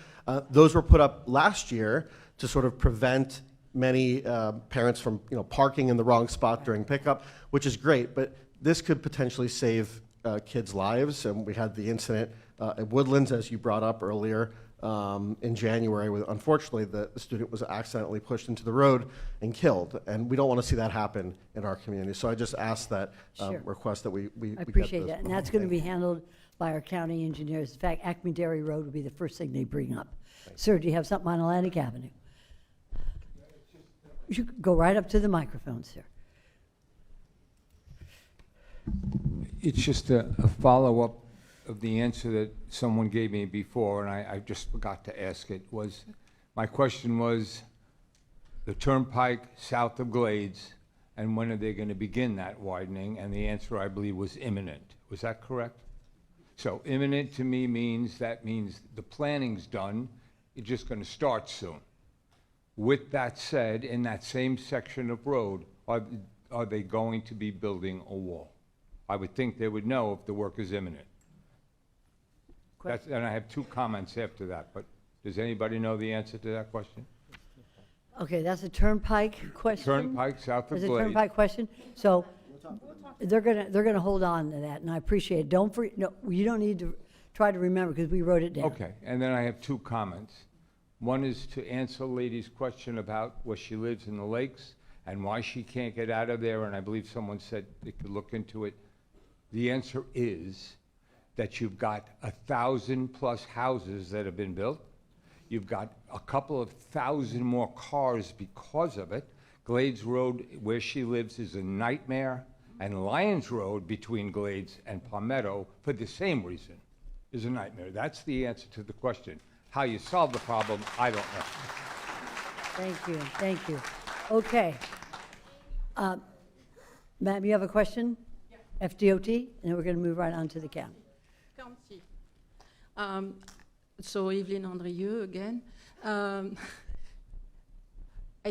Those were put up last year to sort of prevent many parents from parking in the wrong spot during pickup, which is great, but this could potentially save kids' lives. And we had the incident at Woodlands, as you brought up earlier, in January, where unfortunately the student was accidentally pushed into the road and killed. And we don't want to see that happen in our community. So I just ask that, Sure. request that we I appreciate that, and that's going to be handled by our county engineers. In fact, Acme Dairy Road will be the first thing they bring up. Sir, do you have something on Atlantic Avenue? You should go right up to the microphone, sir. It's just a follow-up of the answer that someone gave me before, and I just forgot to ask it. My question was the turnpike south of Glades, and when are they going to begin that widening? And the answer, I believe, was imminent. Was that correct? So imminent to me means the planning's done. It's just going to start soon. With that said, in that same section of road, are they going to be building a wall? I would think they would know if the work is imminent. And I have two comments after that, but does anybody know the answer to that question? Okay, that's a turnpike question? Turnpike south of Is it Glades. turnpike question? So they're gonna hold on to that, and I appreciate it. You don't need to try to remember, because we wrote it down. Okay, and then I have two comments. One is to answer the lady's question about where she lives in the lakes and why she can't get out of there, and I believe someone said they could look into it. The answer is that you've got 1,000+ houses that have been built. You've got a couple of thousand more cars because of it. Glades Road, where she lives, is a nightmare, and Lyons Road between Glades and Palmetto, for the same reason, is a nightmare. That's the answer to the question. How you solve the problem, I don't know. Thank you. Okay. Ma'am, you have a question? FDOT, and then we're going to move right on to the county. County. So Evelyn Andrieux again. I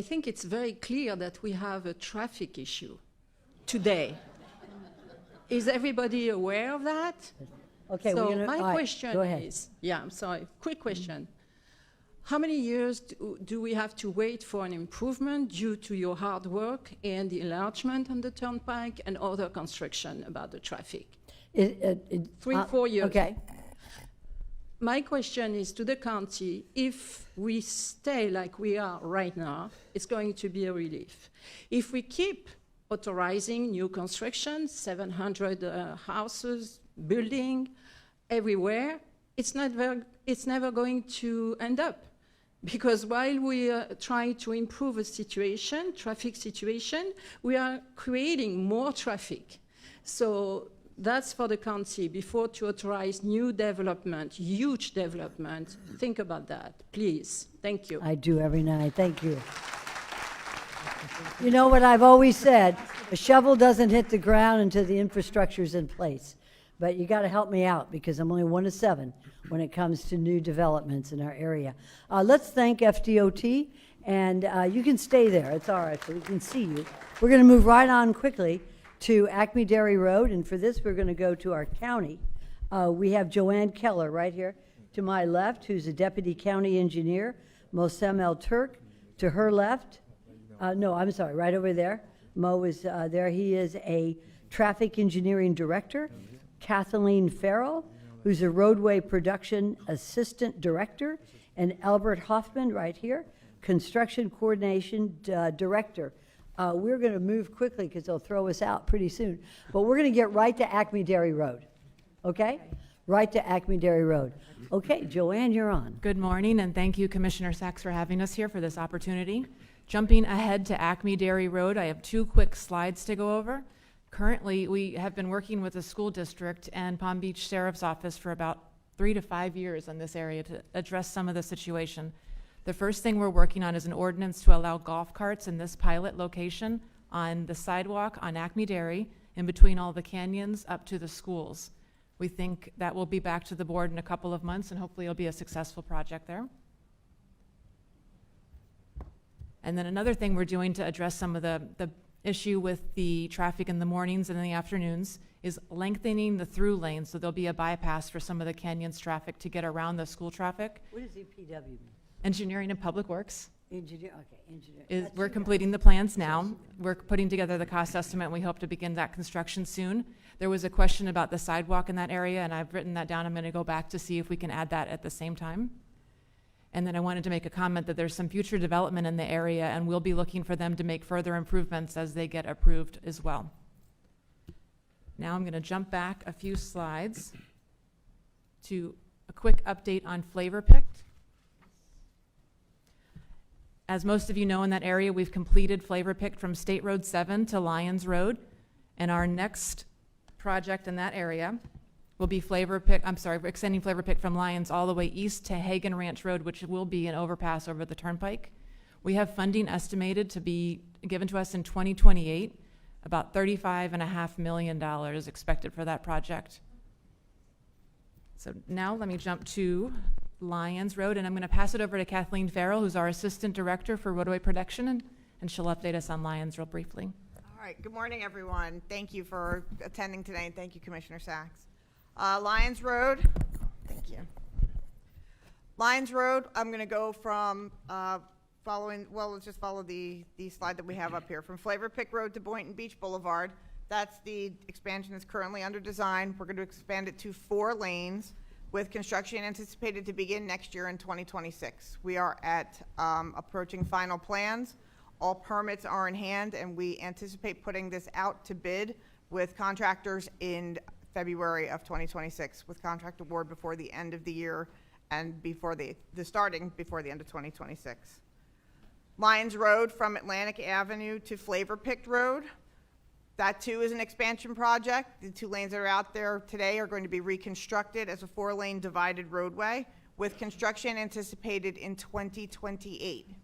think it's very clear that we have a traffic issue today. Is everybody aware of that? Okay, so we're gonna, my all right, question go ahead. is, yeah, I'm sorry, quick question. How many years do we have to wait for an improvement due to your hard work and the enlargement on the turnpike and other construction about the traffic? 3-4 years. Okay. My question is to the county, if we stay like we are right now, it's going to be a relief. If we keep authorizing new construction, 700 houses, building everywhere, it's never going to end up. Because while we are trying to improve a situation, traffic situation, we are creating more traffic. So that's for the county. Before to authorize new development, huge development, think about that, please. Thank you. I do every night. Thank you. You know what I've always said, a shovel doesn't hit the ground until the infrastructure's in place. But you got to help me out because I'm only 1 of 7 when it comes to new developments in our area. Let's thank FDOT, and you can stay there. It's all right, so we can see you. We're going to move right on quickly to Acme Dairy Road, and for this we're going to go to our county. We have Joanne Keller right here to my left, who's a deputy county engineer, Mosem El Turk to her left. No, I'm sorry, right over there. Mo is there. He is a traffic engineering director. Kathleen Farrell, who's a roadway production assistant director, and Albert Hoffman right here, construction coordination director. We're going to move quickly because they'll throw us out pretty soon. But we're going to get right to Acme Dairy Road. Okay? Right to Acme Dairy Road. Okay, Joanne, you're on. Good morning, and thank you, Commissioner Sachs, for having us here for this opportunity. Jumping ahead to Acme Dairy Road, I have 2 quick slides to go over. Currently, we have been working with the school district and Palm Beach Sheriff's Office for about 3 to 5 years in this area to address some of the situation. The first thing we're working on is an ordinance to allow golf carts in this pilot location on the sidewalk on Acme Dairy in between all the canyons up to the schools. We think that will be back to the board in a couple of months, and hopefully it'll be a successful project there. And then another thing we're doing to address some of the issue with the traffic in the mornings and in the afternoons is lengthening the through lane, so there'll be a bypass for some of the canyons traffic to get around the school traffic. What does EPW mean? Engineering and Public Works. Engineer, okay, engineer. We're completing the plans now. We're putting together the cost estimate, and we hope to begin that construction soon. There was a question about the sidewalk in that area, and I've written that down. I'm going to go back to see if we can add that at the same time. And then I wanted to make a comment that there's some future development in the area, and we'll be looking for them to make further improvements as they get approved as well. Now I'm going to jump back a few slides to a quick update on Flavor Picked. As most of you know, in that area, we've completed Flavor Picked from State Road 7 to Lyons Road, and our next project in that area will be Flavor Pick, we're extending Flavor Pick from Lyons all the way east to Hagen Ranch Road, which will be an overpass over the turnpike. We have funding estimated to be given to us in 2028, about $35.5 million expected for that project. So now let me jump to Lyons Road, and I'm going to pass it over to Kathleen Farrell, who's our Assistant Director for Roadway Production, and she'll update us on Lyons real briefly. All right, good morning, everyone. Thank you for attending today, and thank you, Commissioner Sachs. Lyons Road, thank you. Lyons Road, I'm going to go from let's just follow the slide that we have up here. From Flavor Pick Road to Boynton Beach Boulevard, that's the expansion that's currently under design. We're going to expand it to 4 lanes with construction anticipated to begin next year in 2026. We are at approaching final plans. All permits are in hand, and we anticipate putting this out to bid with contractors in February of 2026, with contract award before the end of the year and before the starting before the end of 2026. Lyons Road from Atlantic Avenue to Flavor Picked Road. That too is an expansion project. The 2 lanes that are out there today are going to be reconstructed as a 4-lane divided roadway with construction anticipated in 2028.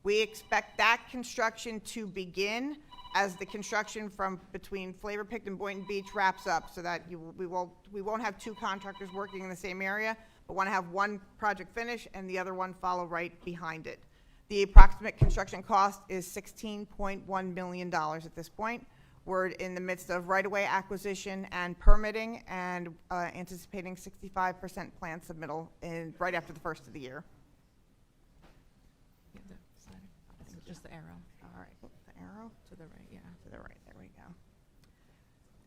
We expect that construction to begin as the construction from between Flavor Pick and Boynton Beach wraps up, so that we won't have two contractors working in the same area, but want to have one project finish and the other one follow right behind it. The approximate construction cost is $16.1 million at this point. We're in the midst of right-of-way acquisition and permitting, and anticipating 65% plan submittal right after the first of the year. Just the arrow. All right, the arrow? To the right, yeah. To the right, there we go.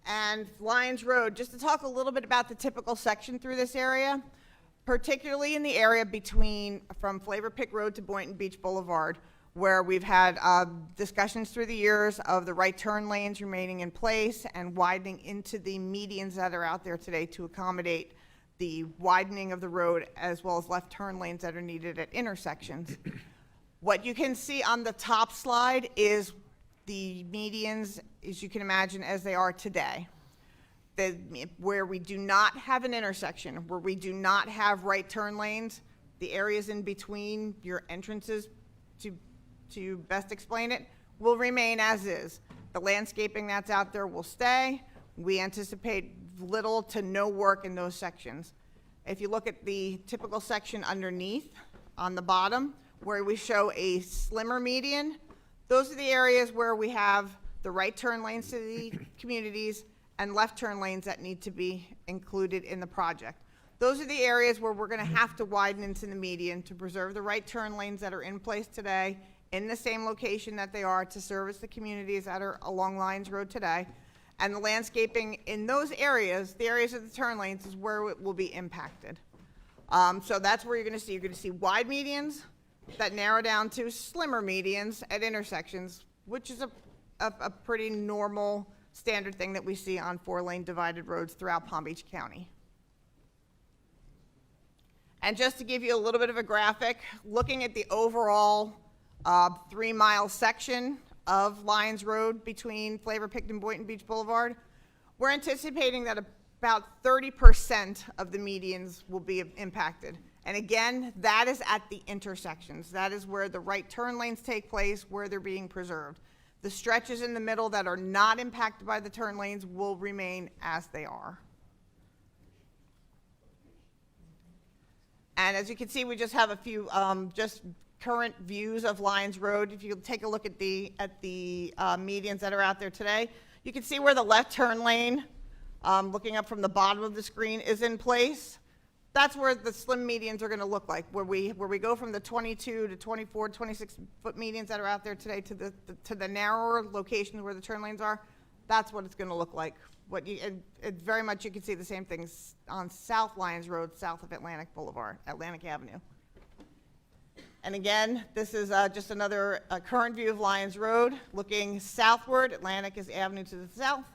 And Lyons Road, just to talk a little bit about the typical section through this area, particularly in the area from Flavor Pick Road to Boynton Beach Boulevard, where we've had discussions through the years of the right turn lanes remaining in place and widening into the medians that are out there today to accommodate the widening of the road, as well as left turn lanes that are needed at intersections. What you can see on the top slide is the medians, as you can imagine, as they are today. Where we do not have an intersection, where we do not have right turn lanes, the areas in between your entrances, to best explain it, will remain as is. The landscaping that's out there will stay. We anticipate little to no work in those sections. If you look at the typical section underneath, on the bottom, where we show a slimmer median, those are the areas where we have the right turn lanes to the communities and left turn lanes that need to be included in the project. Those are the areas where we're going to have to widen into the median to preserve the right turn lanes that are in place today in the same location that they are to service the communities that are along Lyons Road today. And the landscaping in those areas, the areas of the turn lanes, is where it will be impacted. So that's where you're going to see wide medians that narrow down to slimmer medians at intersections, which is a pretty normal standard thing that we see on 4-lane divided roads throughout Palm Beach County. And just to give you a little bit of a graphic, looking at the overall 3-mile section of Lyons Road between Flavor Pick and Boynton Beach Boulevard, we're anticipating that about 30% of the medians will be impacted. And again, that is at the intersections. That is where the right turn lanes take place, where they're being preserved. The stretches in the middle that are not impacted by the turn lanes will remain as they are. And as you can see, we just have a few just current views of Lyons Road. If you take a look at the medians that are out there today, you can see where the left turn lane, looking up from the bottom of the screen, is in place. That's where the slim medians are going to look like, where we go from the 22 to 24, 26-foot medians that are out there today to the narrower locations where the turn lanes are. That's what it's going to look like. It very much, you can see the same things on South Lyons Road, south of Atlantic Avenue. And again, this is just another current view of Lyons Road. Looking southward, Atlantic is Avenue to the south,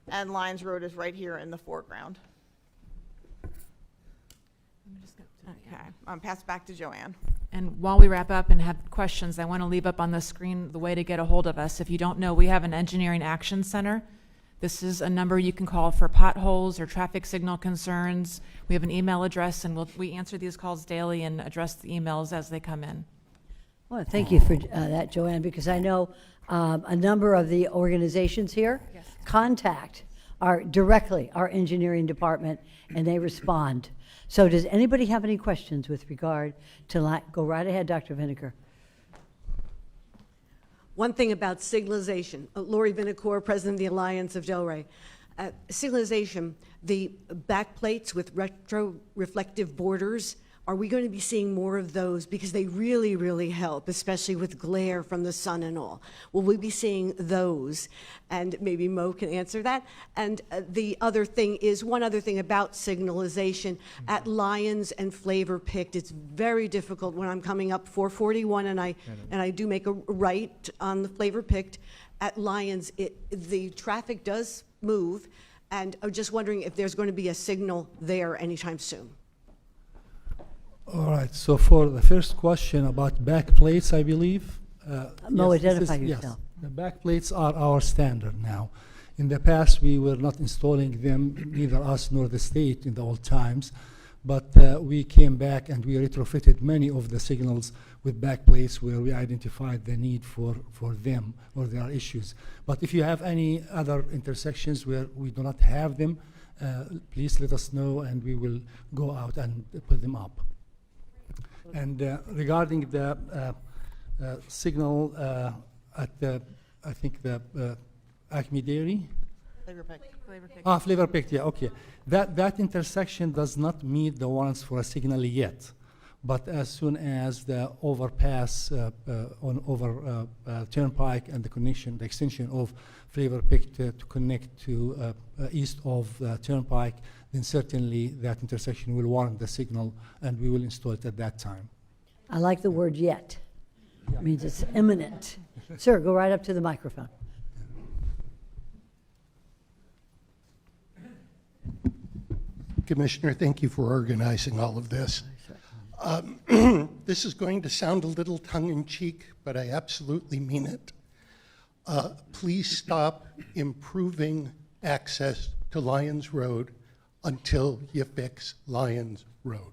and Lyons Road is right here in the foreground. Okay, I'm pass back to Joanne. And while we wrap up and have questions, I want to leave up on the screen the way to get a hold of us. If you don't know, we have an engineering action center. This is a number you can call for potholes or traffic signal concerns. We have an email address, and we answer these calls daily and address the emails as they come in. Well, thank you for that, Joanne, because I know a number of the organizations here contact directly our engineering department, and they respond. So does anybody have any questions with regard to go right ahead, Dr. Vinegar. One thing about signalization, Lori Vinacore, President of the Alliance of Delray. Signalization, the backplates with retro-reflective borders, are we going to be seeing more of those? Because they really, really help, especially with glare from the sun and all. Will we be seeing those? And maybe Mo can answer that. And the other thing is, one other thing about signalization, at Lyons and Flavor Pick, it's very difficult when I'm coming up 441 and I do make a right on the Flavor Pick. At Lyons, the traffic does move, and I'm just wondering if there's going to be a signal there anytime soon. All right, so for the first question about backplates, I believe. Mo, yes, identify yourself. Yes, the backplates are our standard now. In the past, we were not installing them, neither us nor the state in the old times. but we came back and we retrofitted many of the signals with backplates where we identified the need for them or there are issues. But if you have any other intersections where we do not have them, please let us know and we will go out and put them up. And regarding the signal at the, I think the Acme Dairy. Flavor Pick, yeah, okay. That intersection does not meet the warrants for a signal yet, but as soon as the overpass over Turnpike and the connection, the extension of Flavor Pick to connect to east of Turnpike, then certainly that intersection will warrant the signal, and we will install it at that time. I like the word yet. It means it's imminent. Sir, go right up to the microphone. Commissioner, thank you for organizing all of this. This is going to sound a little tongue-in-cheek, but I absolutely mean it. Please stop improving access to Lyons Road until you fix Lyons Road.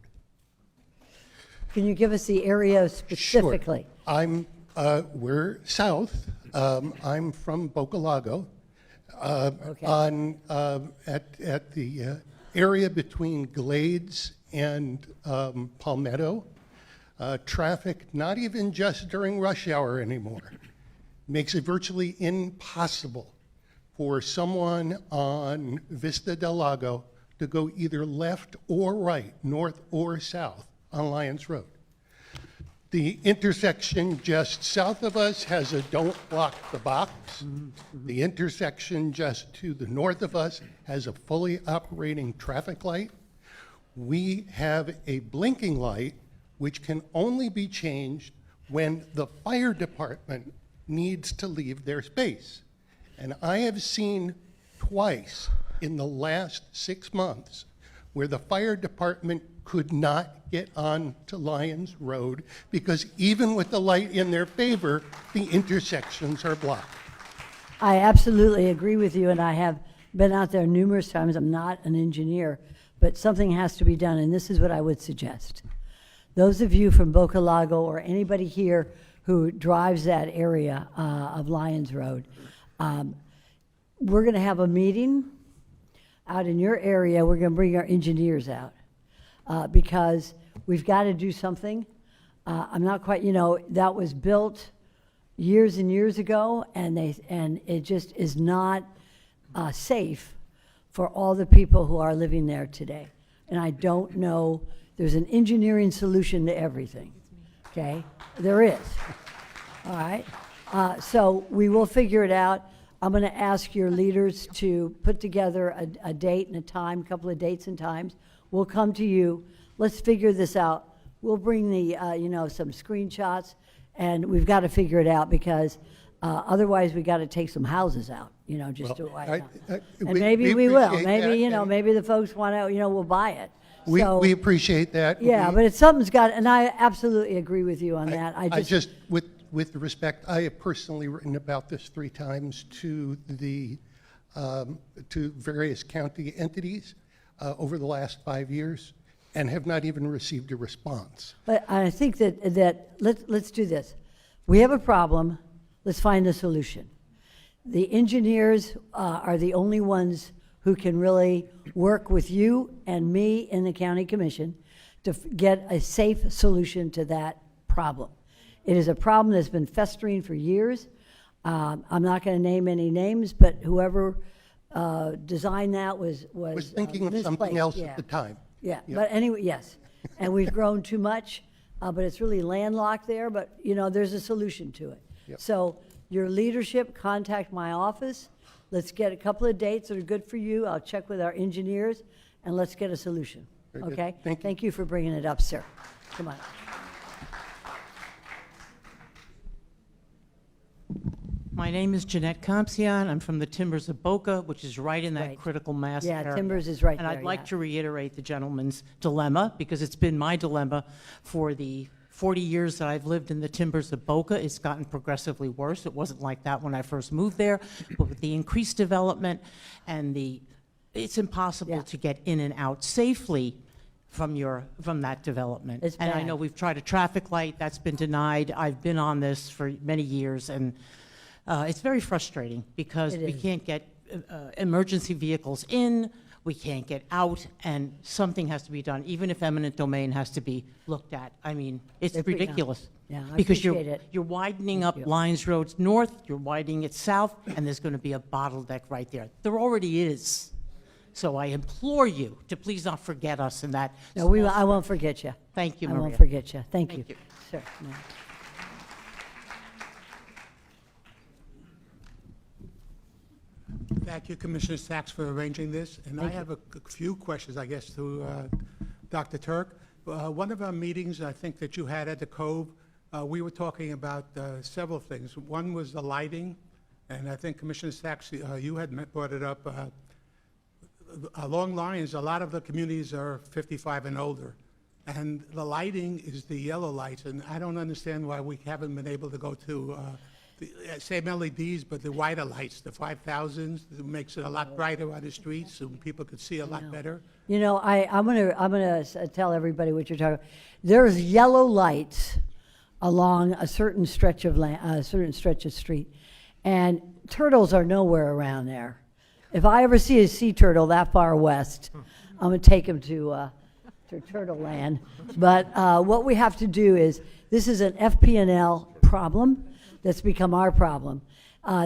Can you give us the area specifically? Sure. We're south. I'm from Boca Lago. Okay. At the area between Glades and Palmetto, traffic, not even just during rush hour anymore, makes it virtually impossible for someone on Vista del Lago to go either left or right, north or south on Lyons Road. The intersection just south of us has a don't block the box. The intersection just to the north of us has a fully operating traffic light. We have a blinking light which can only be changed when the fire department needs to leave their space. And I have seen twice in the last 6 months where the fire department could not get on to Lyons Road because even with the light in their favor, the intersections are blocked. I absolutely agree with you, and I have been out there numerous times. I'm not an engineer, but something has to be done, and this is what I would suggest. Those of you from Boca Lago or anybody here who drives that area of Lyons Road, we're going to have a meeting out in your area. We're going to bring our engineers out because we've got to do something. I'm not quite, that was built years and years ago, and it just is not safe for all the people who are living there today. And I don't know, there's an engineering solution to everything, okay? There is, all right? So we will figure it out. I'm going to ask your leaders to put together a date and a time, a couple of dates and times. We'll come to you. Let's figure this out. We'll bring the, some screenshots, and we've got to figure it out because otherwise we got to take some houses out, just to wipe out. And maybe we will. Maybe, maybe the folks want to, we'll buy it. We appreciate that. Yeah, but something's got, and I absolutely agree with you on that. I just with respect, I have personally written about this 3 times to to various county entities over the last 5 years, and have not even received a response. But I think that let's do this. We have a problem. Let's find a solution. The engineers are the only ones who can really work with you and me in the county commission to get a safe solution to that problem. It is a problem that's been festering for years. I'm not going to name any names, but whoever designed that was thinking of something else at the time. Yeah, but anyway, yes. And we've grown too much, but it's really landlocked there, but there's a solution to it. Yep. So your leadership, contact my office. Let's get a couple of dates that are good for you. I'll check with our engineers, and let's get a solution. Very good. Okay? Thank you. Thank you for bringing it up, sir. Come on. My name is Jeanette Compsion. I'm from the Timbers of Boca, which is right in that critical mass area. Yeah, Timbers is right and there, I'd like yeah. to reiterate the gentleman's dilemma, because it's been my dilemma for the 40 years that I've lived in the Timbers of Boca. It's gotten progressively worse. It wasn't like that when I first moved there, but with the increased development and it's impossible to get in and out safely from that development. It's And I bad. know we've tried a traffic light, that's been denied. I've been on this for many years, and it's very frustrating because It we is. can't get emergency vehicles in, we can't get out, and something has to be done, even if eminent domain has to be looked at. I mean, it's They're pretty- ridiculous. Yeah, I Because appreciate it. you're widening Thank up you. Lyons Road north, you're widening it south, and there's going to be a bottleneck right there. There already is. So I implore you to please not forget us in that. No, I won't forget you. Thank you, I Maria. won't forget you. Thank you. Thank you. Sure. No. Thank you, Commissioner Sachs, for arranging this. And I Thank you. have a few questions, I guess, to Dr. Turk. One of our meetings, I think, that you had at the Cove, we were talking about several things. One was the lighting, and I think Commissioner Sachs, you had brought it up. Along Lyons, a lot of the communities are 55 and older, and the lighting is the yellow lights, and I don't understand why we haven't been able to go to the same LEDs, but the wider lights, the 5,000s, it makes it a lot brighter on the streets, so people could see a lot better. You know, I'm gonna tell everybody what you're talking about. There's yellow lights along a certain stretch of street, and turtles are nowhere around there. If I ever see a sea turtle that far west, I'm gonna take him to Turtle Land. But what we have to do is, this is an FP&L problem that's become our problem.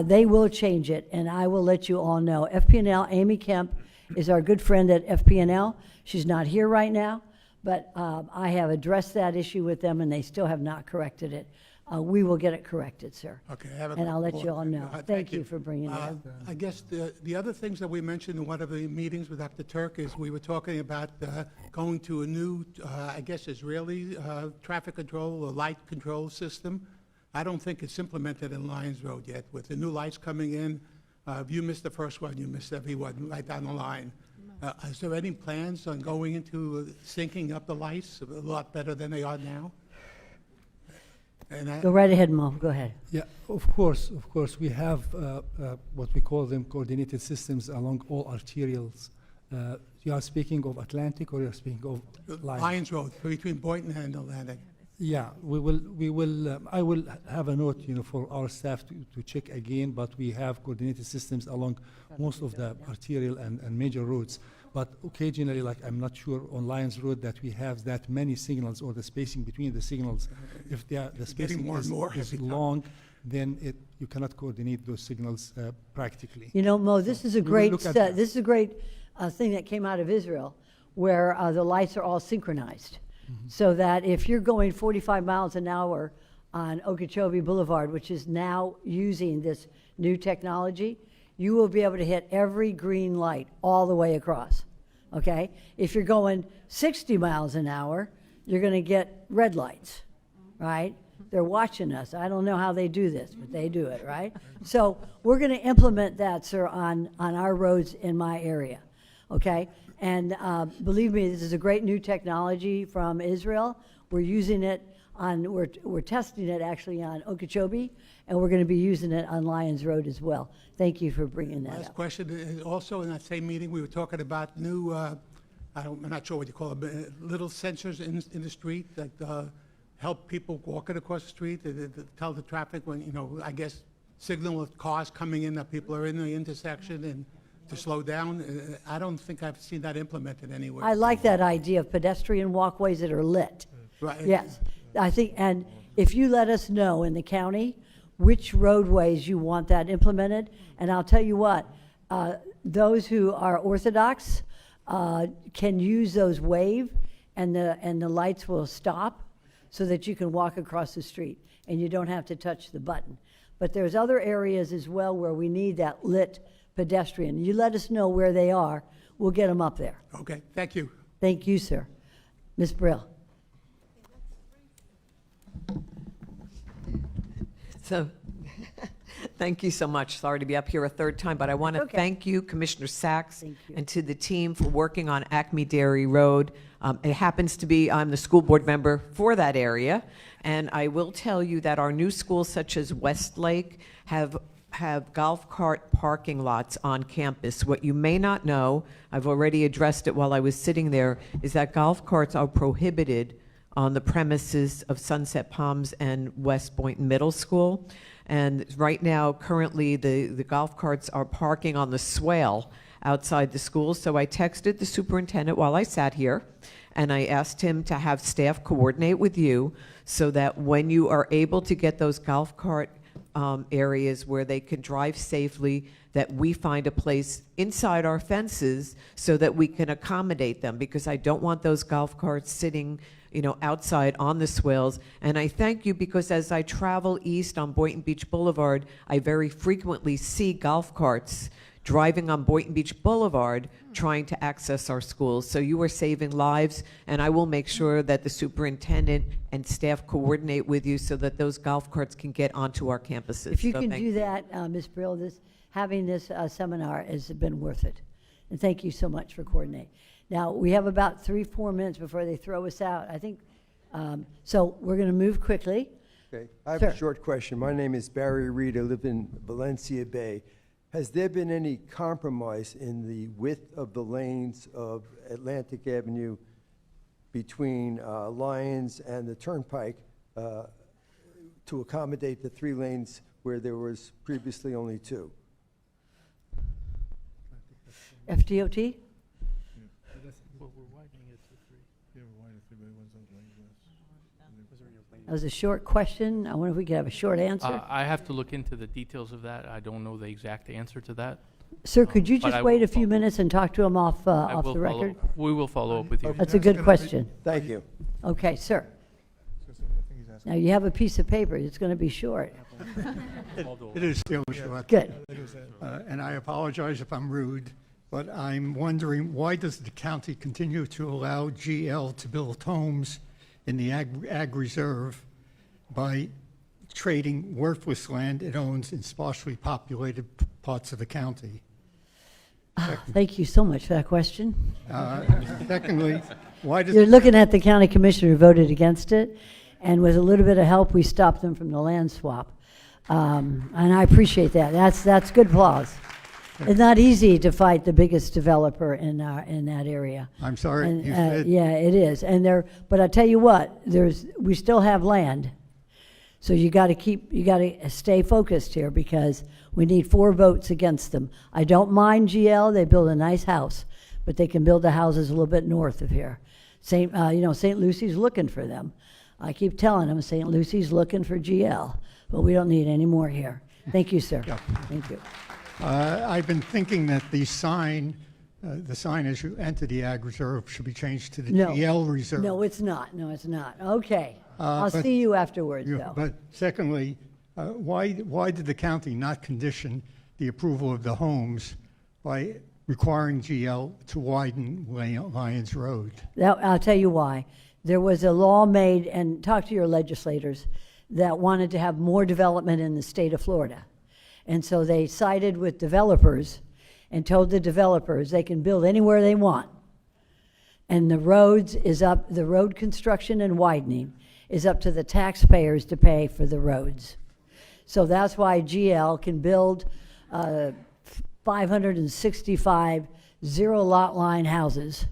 They will change it, and I will let you all know. FP&L, Amy Kemp is our good friend at FP&L. She's not here right now, but I have addressed that issue with them, and they still have not corrected it. We will get it corrected, sir. Okay, I have a And I'll let couple you all more. know. Thank you for bringing it up. I guess the other things that we mentioned in one of the meetings with Dr. Turk is we were talking about going to a new, I guess, Israeli traffic control or light control system. I don't think it's implemented in Lyons Road yet. With the new lights coming in, if you missed the first one, you missed every one right down the line. Is there any plans on going into syncing up the lights a lot better than they are now? Go right ahead, Mo, go ahead. Yeah, of course, we have what we call them coordinated systems along all arterials. You are speaking of Atlantic, or you are speaking of Lyons Road, between Boynton and Atlantic. Yeah, we will, I will have a note, for our staff to check again, but we have coordinated systems along most of the arterial and major roads. But occasionally, like, I'm not sure on Lyons Road that we have that many signals, or the spacing between the signals. If the spacing more and more is every time. long, then you cannot coordinate those signals practically. You know, Mo, this is a We will great, look at that. this is a great thing that came out of Israel, where the lights are all synchronized. So that if you're going 45 miles an hour on Okeechobee Boulevard, which is now using this new technology, you will be able to hit every green light all the way across, okay? If you're going 60 miles an hour, you're gonna get red lights, right? They're watching us. I don't know how they do this, but they do it, right? So we're gonna implement that, sir, on our roads in my area, okay? And believe me, this is a great new technology from Israel. We're using it we're testing it actually on Okeechobee, and we're going to be using it on Lyons Road as well. Thank you for bringing that Last up. question, is also in that same meeting, we were talking about new, I'm not sure what you call them, little sensors in the street that help people walking across the street, that tell the traffic when, I guess, signal with cars coming in that people are in the intersection and to slow down. I don't think I've seen that implemented anywhere. I like that idea of pedestrian walkways that are lit. Right. Yes, I think, and if you let us know in the county which roadways you want that implemented, and I'll tell you what, those who are Orthodox can use those wave, and the lights will stop so that you can walk across the street and you don't have to touch the button. But there's other areas as well where we need that lit pedestrian. You let us know where they are, we'll get them up there. Okay, thank you. Thank you, sir. Ms. Brill. So, thank you so much. Sorry to be up here a third time, but I want to thank you, Commissioner Sachs, and to the team for working on Acme Dairy Road. It happens to be, I'm the school board member for that area, and I will tell you that our new schools, such as Westlake, have have golf cart parking lots on campus. What you may not know, I've already addressed it while I was sitting there, is that golf carts are prohibited on the premises of Sunset Palms and West Boynton Middle School. And right now, currently, the golf carts are parking on the swale outside the school. So I texted the superintendent while I sat here, and I asked him to have staff coordinate with you so that when you are able to get those golf cart areas where they can drive safely, that we find a place inside our fences so that we can accommodate them, because I don't want those golf carts sitting, you know, outside on the swales. And I thank you, because as I travel east on Boynton Beach Boulevard, I very frequently see golf carts driving on Boynton Beach Boulevard trying to access our schools. So you are saving lives, and I will make sure that the superintendent and staff coordinate with you so that those golf carts can get onto our campuses. If you So can thank do that, Ms. Brill, having this seminar has been worth it. And thank you so much for coordinating. Now, we have about 3-4 minutes before they throw us out, I think. So we're going to move quickly. Okay, I have Sir. a short question. My name is Barry Reed. I live in Valencia Bay. Has there been any compromise in the width of the lanes of Atlantic Avenue between Lyons and the Turnpike to accommodate the 3 lanes where there was previously only 2? FDOT? That was a short question. I wonder if we could have a short answer. I have to look into the details of that. I don't know the exact answer to that. Sir, could you but just I wait will a few minutes and talk to him off I off will the follow- record? We will follow up with you. That's a good question. Thank you. Okay, sir. Now, you have a piece of paper. It's going to be short. It is still short. Good. And I apologize if I'm rude, but I'm wondering, why does the county continue to allow GL to build homes in the ag reserve by trading worthless land it owns in sparsely populated parts of the county? Thank you so much for that question. Secondly, why does... You're looking at the county commissioner who voted against it, and with a little bit of help, we stopped them from the land swap. And I appreciate that. That's good applause. It's not easy to fight the biggest developer in that area. I'm sorry, And, you said... yeah, it is. But I tell you what, we still have land. So you got to stay focused here, because we need 4 votes against them. I don't mind GL; they build a nice house, but they can build the houses a little bit north of here. St. Lucy's looking for them. I keep telling them St. Lucy's looking for GL, but we don't need any more here. Thank you, sir. Yeah. Thank you. I've been thinking that the sign as you enter the ag reserve should be changed to the GL reserve. No, it's not. No, it's not. Okay. I'll but- see you afterwards, though. But secondly, why did the county not condition the approval of the homes by requiring GL to widen Lyons Road? I'll tell you why. There was a law made, and talk to your legislators, that wanted to have more development in the state of Florida. And so they sided with developers and told the developers they can build anywhere they want. And the roads is up, the road construction and widening is up to the taxpayers to pay for the roads. So that's why GL can build 565 zero-lot line houses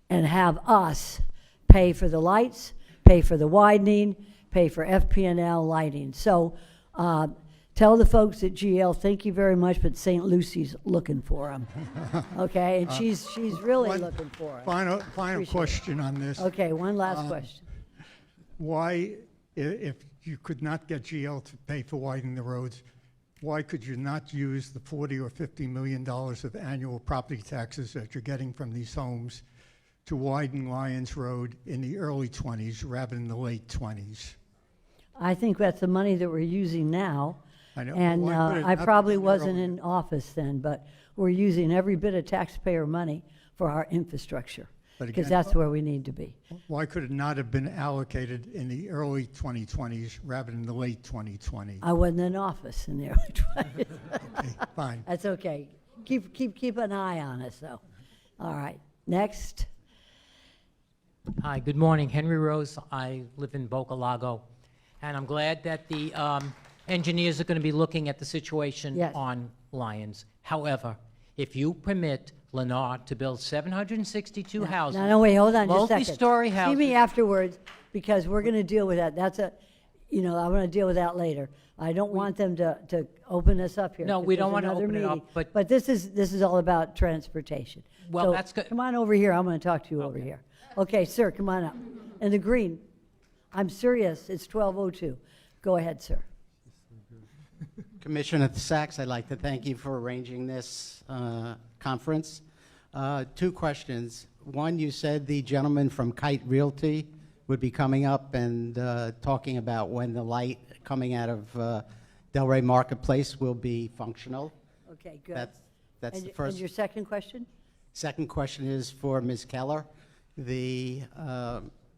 and have us pay for the lights, pay for the widening, pay for FP&L lighting. So tell the folks at GL, thank you very much, but St. Lucy's looking for them. Okay, and she's really looking for them. Final Appreciate question on this. Okay, one last question. Why, if you could not get GL to pay for widening the roads, why could you not use the $40 or $50 million of annual property taxes that you're getting from these homes to widen Lyons Road in the early 20s rather than the late 20s? I think that's the money that we're using now. I know, And why could it I not be probably done wasn't earlier? in office then, but we're using every bit of taxpayer money for our infrastructure, But because again- that's where we need to be. Why could it not have been allocated in the early 2020s rather than the late 2020s? I wasn't in office in the early 20s. Okay, fine. That's okay. Keep an eye on us, though. All right, next. Hi, good morning. Henry Rose. I live in Boca Lago. And I'm glad that the engineers are going to be looking at the situation Yes. on Lyons. However, if you permit Lennar to build 762 houses. No, wait, hold on just a second. Multi-story See houses. me afterwards, because we're gonna deal with that. That's a, I wanna deal with that later. I don't want them to open this up here. No, 'cause we don't there's wanna another open it up, meeting. but- this is all about transportation. Well, So, that's good. Come on over here, I'm gonna talk to you over here. Okay, sir, come on up. And the green, I'm serious, it's 12:02. Go ahead, sir. Commissioner Sachs, I'd like to thank you for arranging this conference. Two questions. One, you said the gentleman from Kite Realty would be coming up and talking about when the light coming out of Delray Marketplace will be functional. Okay, good. That's And the first. And your second question? Second question is for Ms. Keller. The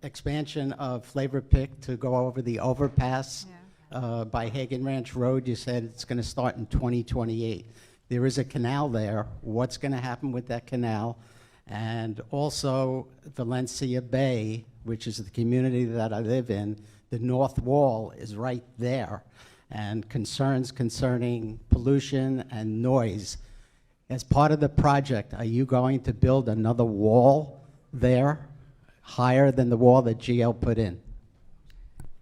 expansion of Flavor Pick to go over the overpass by Hagen Ranch Road, you said it's going to start in 2028. There is a canal there. What's going to happen with that canal? And also Valencia Bay, which is the community that I live in, the north wall is right there. And concerns concerning pollution and noise. As part of the project, are you going to build another wall there higher than the wall that GL put in?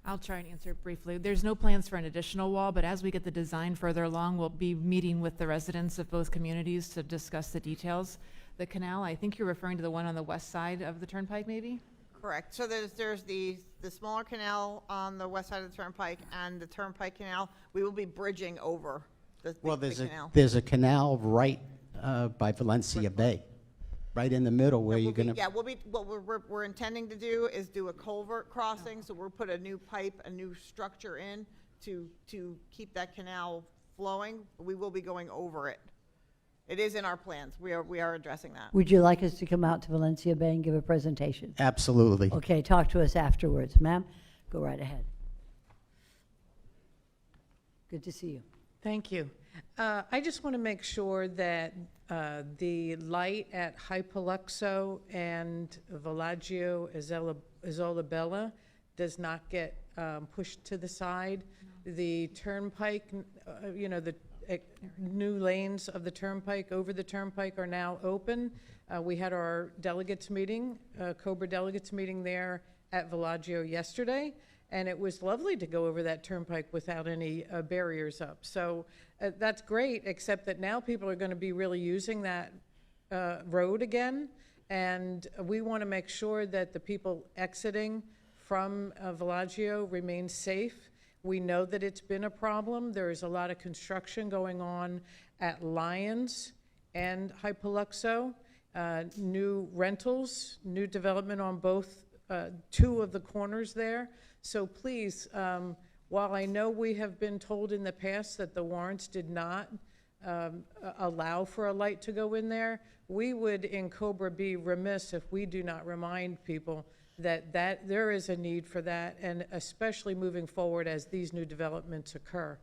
I'll try and answer it briefly. There's no plans for an additional wall, but as we get the design further along, we'll be meeting with the residents of both communities to discuss the details. The canal, I think you're referring to the one on the west side of the turnpike, maybe? Correct. So there's the smaller canal on the west side of the turnpike and the turnpike canal. We will be bridging over the canal. There's a canal right by Valencia Bay, right in the middle where you're going to. Yeah, what we're intending to do is do a culvert crossing, so we'll put a new pipe, a new structure in to keep that canal flowing. We will be going over it. It is in our plans. We are addressing that. Would you like us to come out to Valencia Bay and give a presentation? Absolutely. Okay, talk to us afterwards. Ma'am, go right ahead. Good to see you. Thank you. I just want to make sure that the light at Hypoluxo and Villaggio Isolabella does not get pushed to the side. The turnpike, the new lanes of the turnpike over the turnpike are now open. We had our delegates meeting, Cobra delegates meeting there at Villaggio yesterday, and it was lovely to go over that turnpike without any barriers up. So that's great, except that now people are going to be really using that road again, and we want to make sure that the people exiting from Villaggio remain safe. We know that it's been a problem. There is a lot of construction going on at Lyons and Hypoluxo, new rentals, new development on both, two of the corners there. So please, while I know we have been told in the past that the warrants did not allow for a light to go in there, we would in Cobra be remiss if we do not remind people that there is a need for that, and especially moving forward as these new developments occur.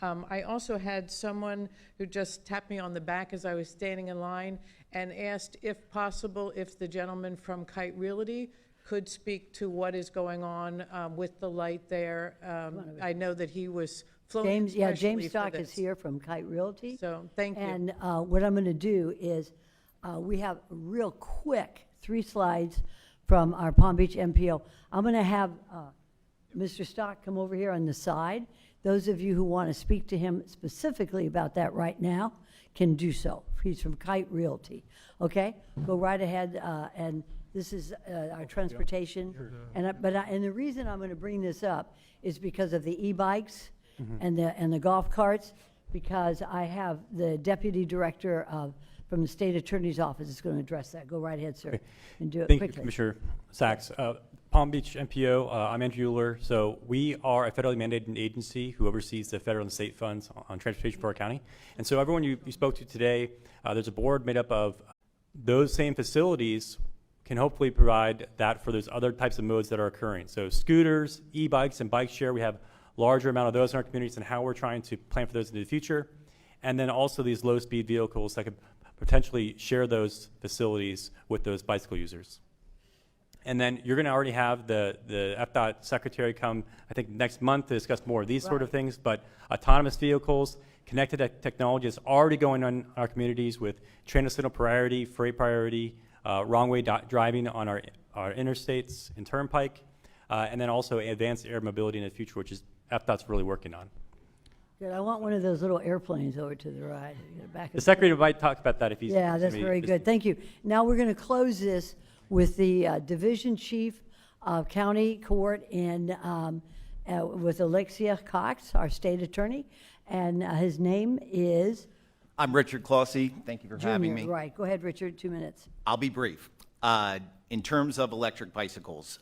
I also had someone who just tapped me on the back as I was standing in line and asked if possible if the gentleman from Kite Realty could speak to what is going on with the light there. I know that he was flown James Stock is here from Kite Realty. So thank you. And what I'm going to do is we have a real quick 3 slides from our Palm Beach MPO. I'm going to have Mr. Stock come over here on the side. Those of you who want to speak to him specifically about that right now can do so. He's from Kite Realty. Okay? Go right ahead. And this is our transportation. And the reason I'm going to bring this up is because of the e-bikes and the golf carts, because I have the deputy director from the state attorney's office is going to address that. Go right ahead, sir, and do it Thank quickly. you, Commissioner Sachs. Palm Beach MPO, I'm Andrew Euler. So we are a federally mandated agency who oversees the federal and state funds on transportation for our county. And so everyone you spoke to today, there's a board made up of those same facilities can hopefully provide that for those other types of modes that are occurring. So scooters, e-bikes, and bike share, we have larger amount of those in our communities and how we're trying to plan for those into the future. And then also these low-speed vehicles that could potentially share those facilities with those bicycle users. And then you're going to already have the FDOT secretary come, I think, next month to discuss more of these sort of things. But autonomous vehicles, connected technology is already going on in our communities with transit signal priority, freight priority, wrong way driving on our interstates and turnpike, and then also advanced air mobility in the future, which is FDOT's really working on. Good. I want one of those little airplanes over to the right. Back The secretary might talk about that if he's. Yeah, that's very good. Thank you. Now we're going to close this with the Division Chief of County Court with Alexia Cox, our state attorney, and his name is? I'm Richard Clossie. Thank you for having me. Right. Go ahead, Richard. 2 minutes. I'll be brief. In terms of electric bicycles,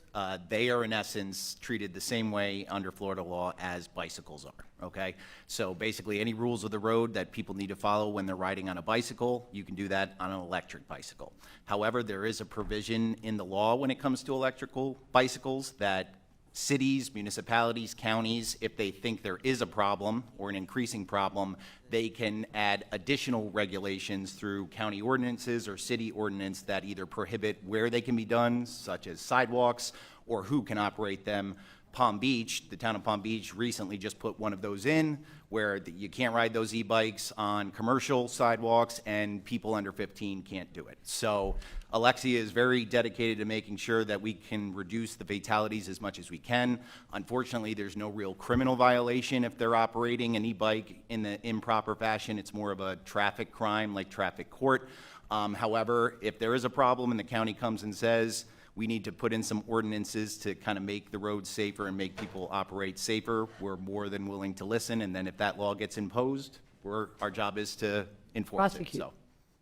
they are in essence treated the same way under Florida law as bicycles are, okay? So basically any rules of the road that people need to follow when they're riding on a bicycle, you can do that on an electric bicycle. However, there is a provision in the law when it comes to electrical bicycles that cities, municipalities, counties, if they think there is a problem or an increasing problem, they can add additional regulations through county ordinances or city ordinance that either prohibit where they can be done, such as sidewalks, or who can operate them. Palm Beach, the town of Palm Beach recently just put one of those in where you can't ride those e-bikes on commercial sidewalks and people under 15 can't do it. So Alexia is very dedicated to making sure that we can reduce the fatalities as much as we can. Unfortunately, there's no real criminal violation if they're operating an e-bike in the improper fashion. It's more of a traffic crime like traffic court. However, if there is a problem and the county comes and says, we need to put in some ordinances to kind of make the roads safer and make people operate safer, we're more than willing to listen. And then if that law gets imposed, our job is to enforce it. So,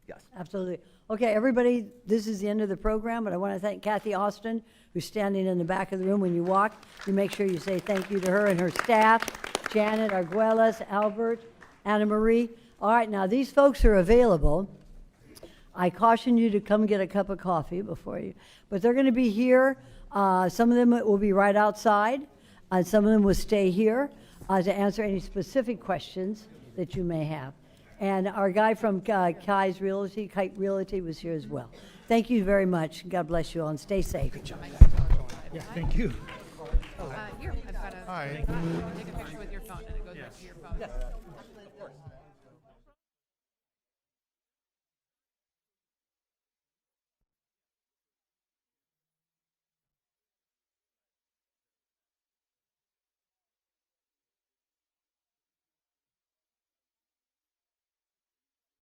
yes. Absolutely. Okay, everybody, this is the end of the program, but I want to thank Kathy Austin, who's standing in the back of the room when you walk. You make sure you say thank you to her and her staff, Janet, Arguelles, Albert, Anna Marie. All right, now these folks are available. I caution you to come get a cup of coffee before you, but they're going to be here. Some of them will be right outside, and some of them will stay here to answer any specific questions that you may have. And our guy from Kite Realty was here as well. Thank you very much. God bless you all, and stay safe. Yeah, thank you. Here, I've got a. Hi. Take a picture with your phone, and it goes right to your phone. Yes.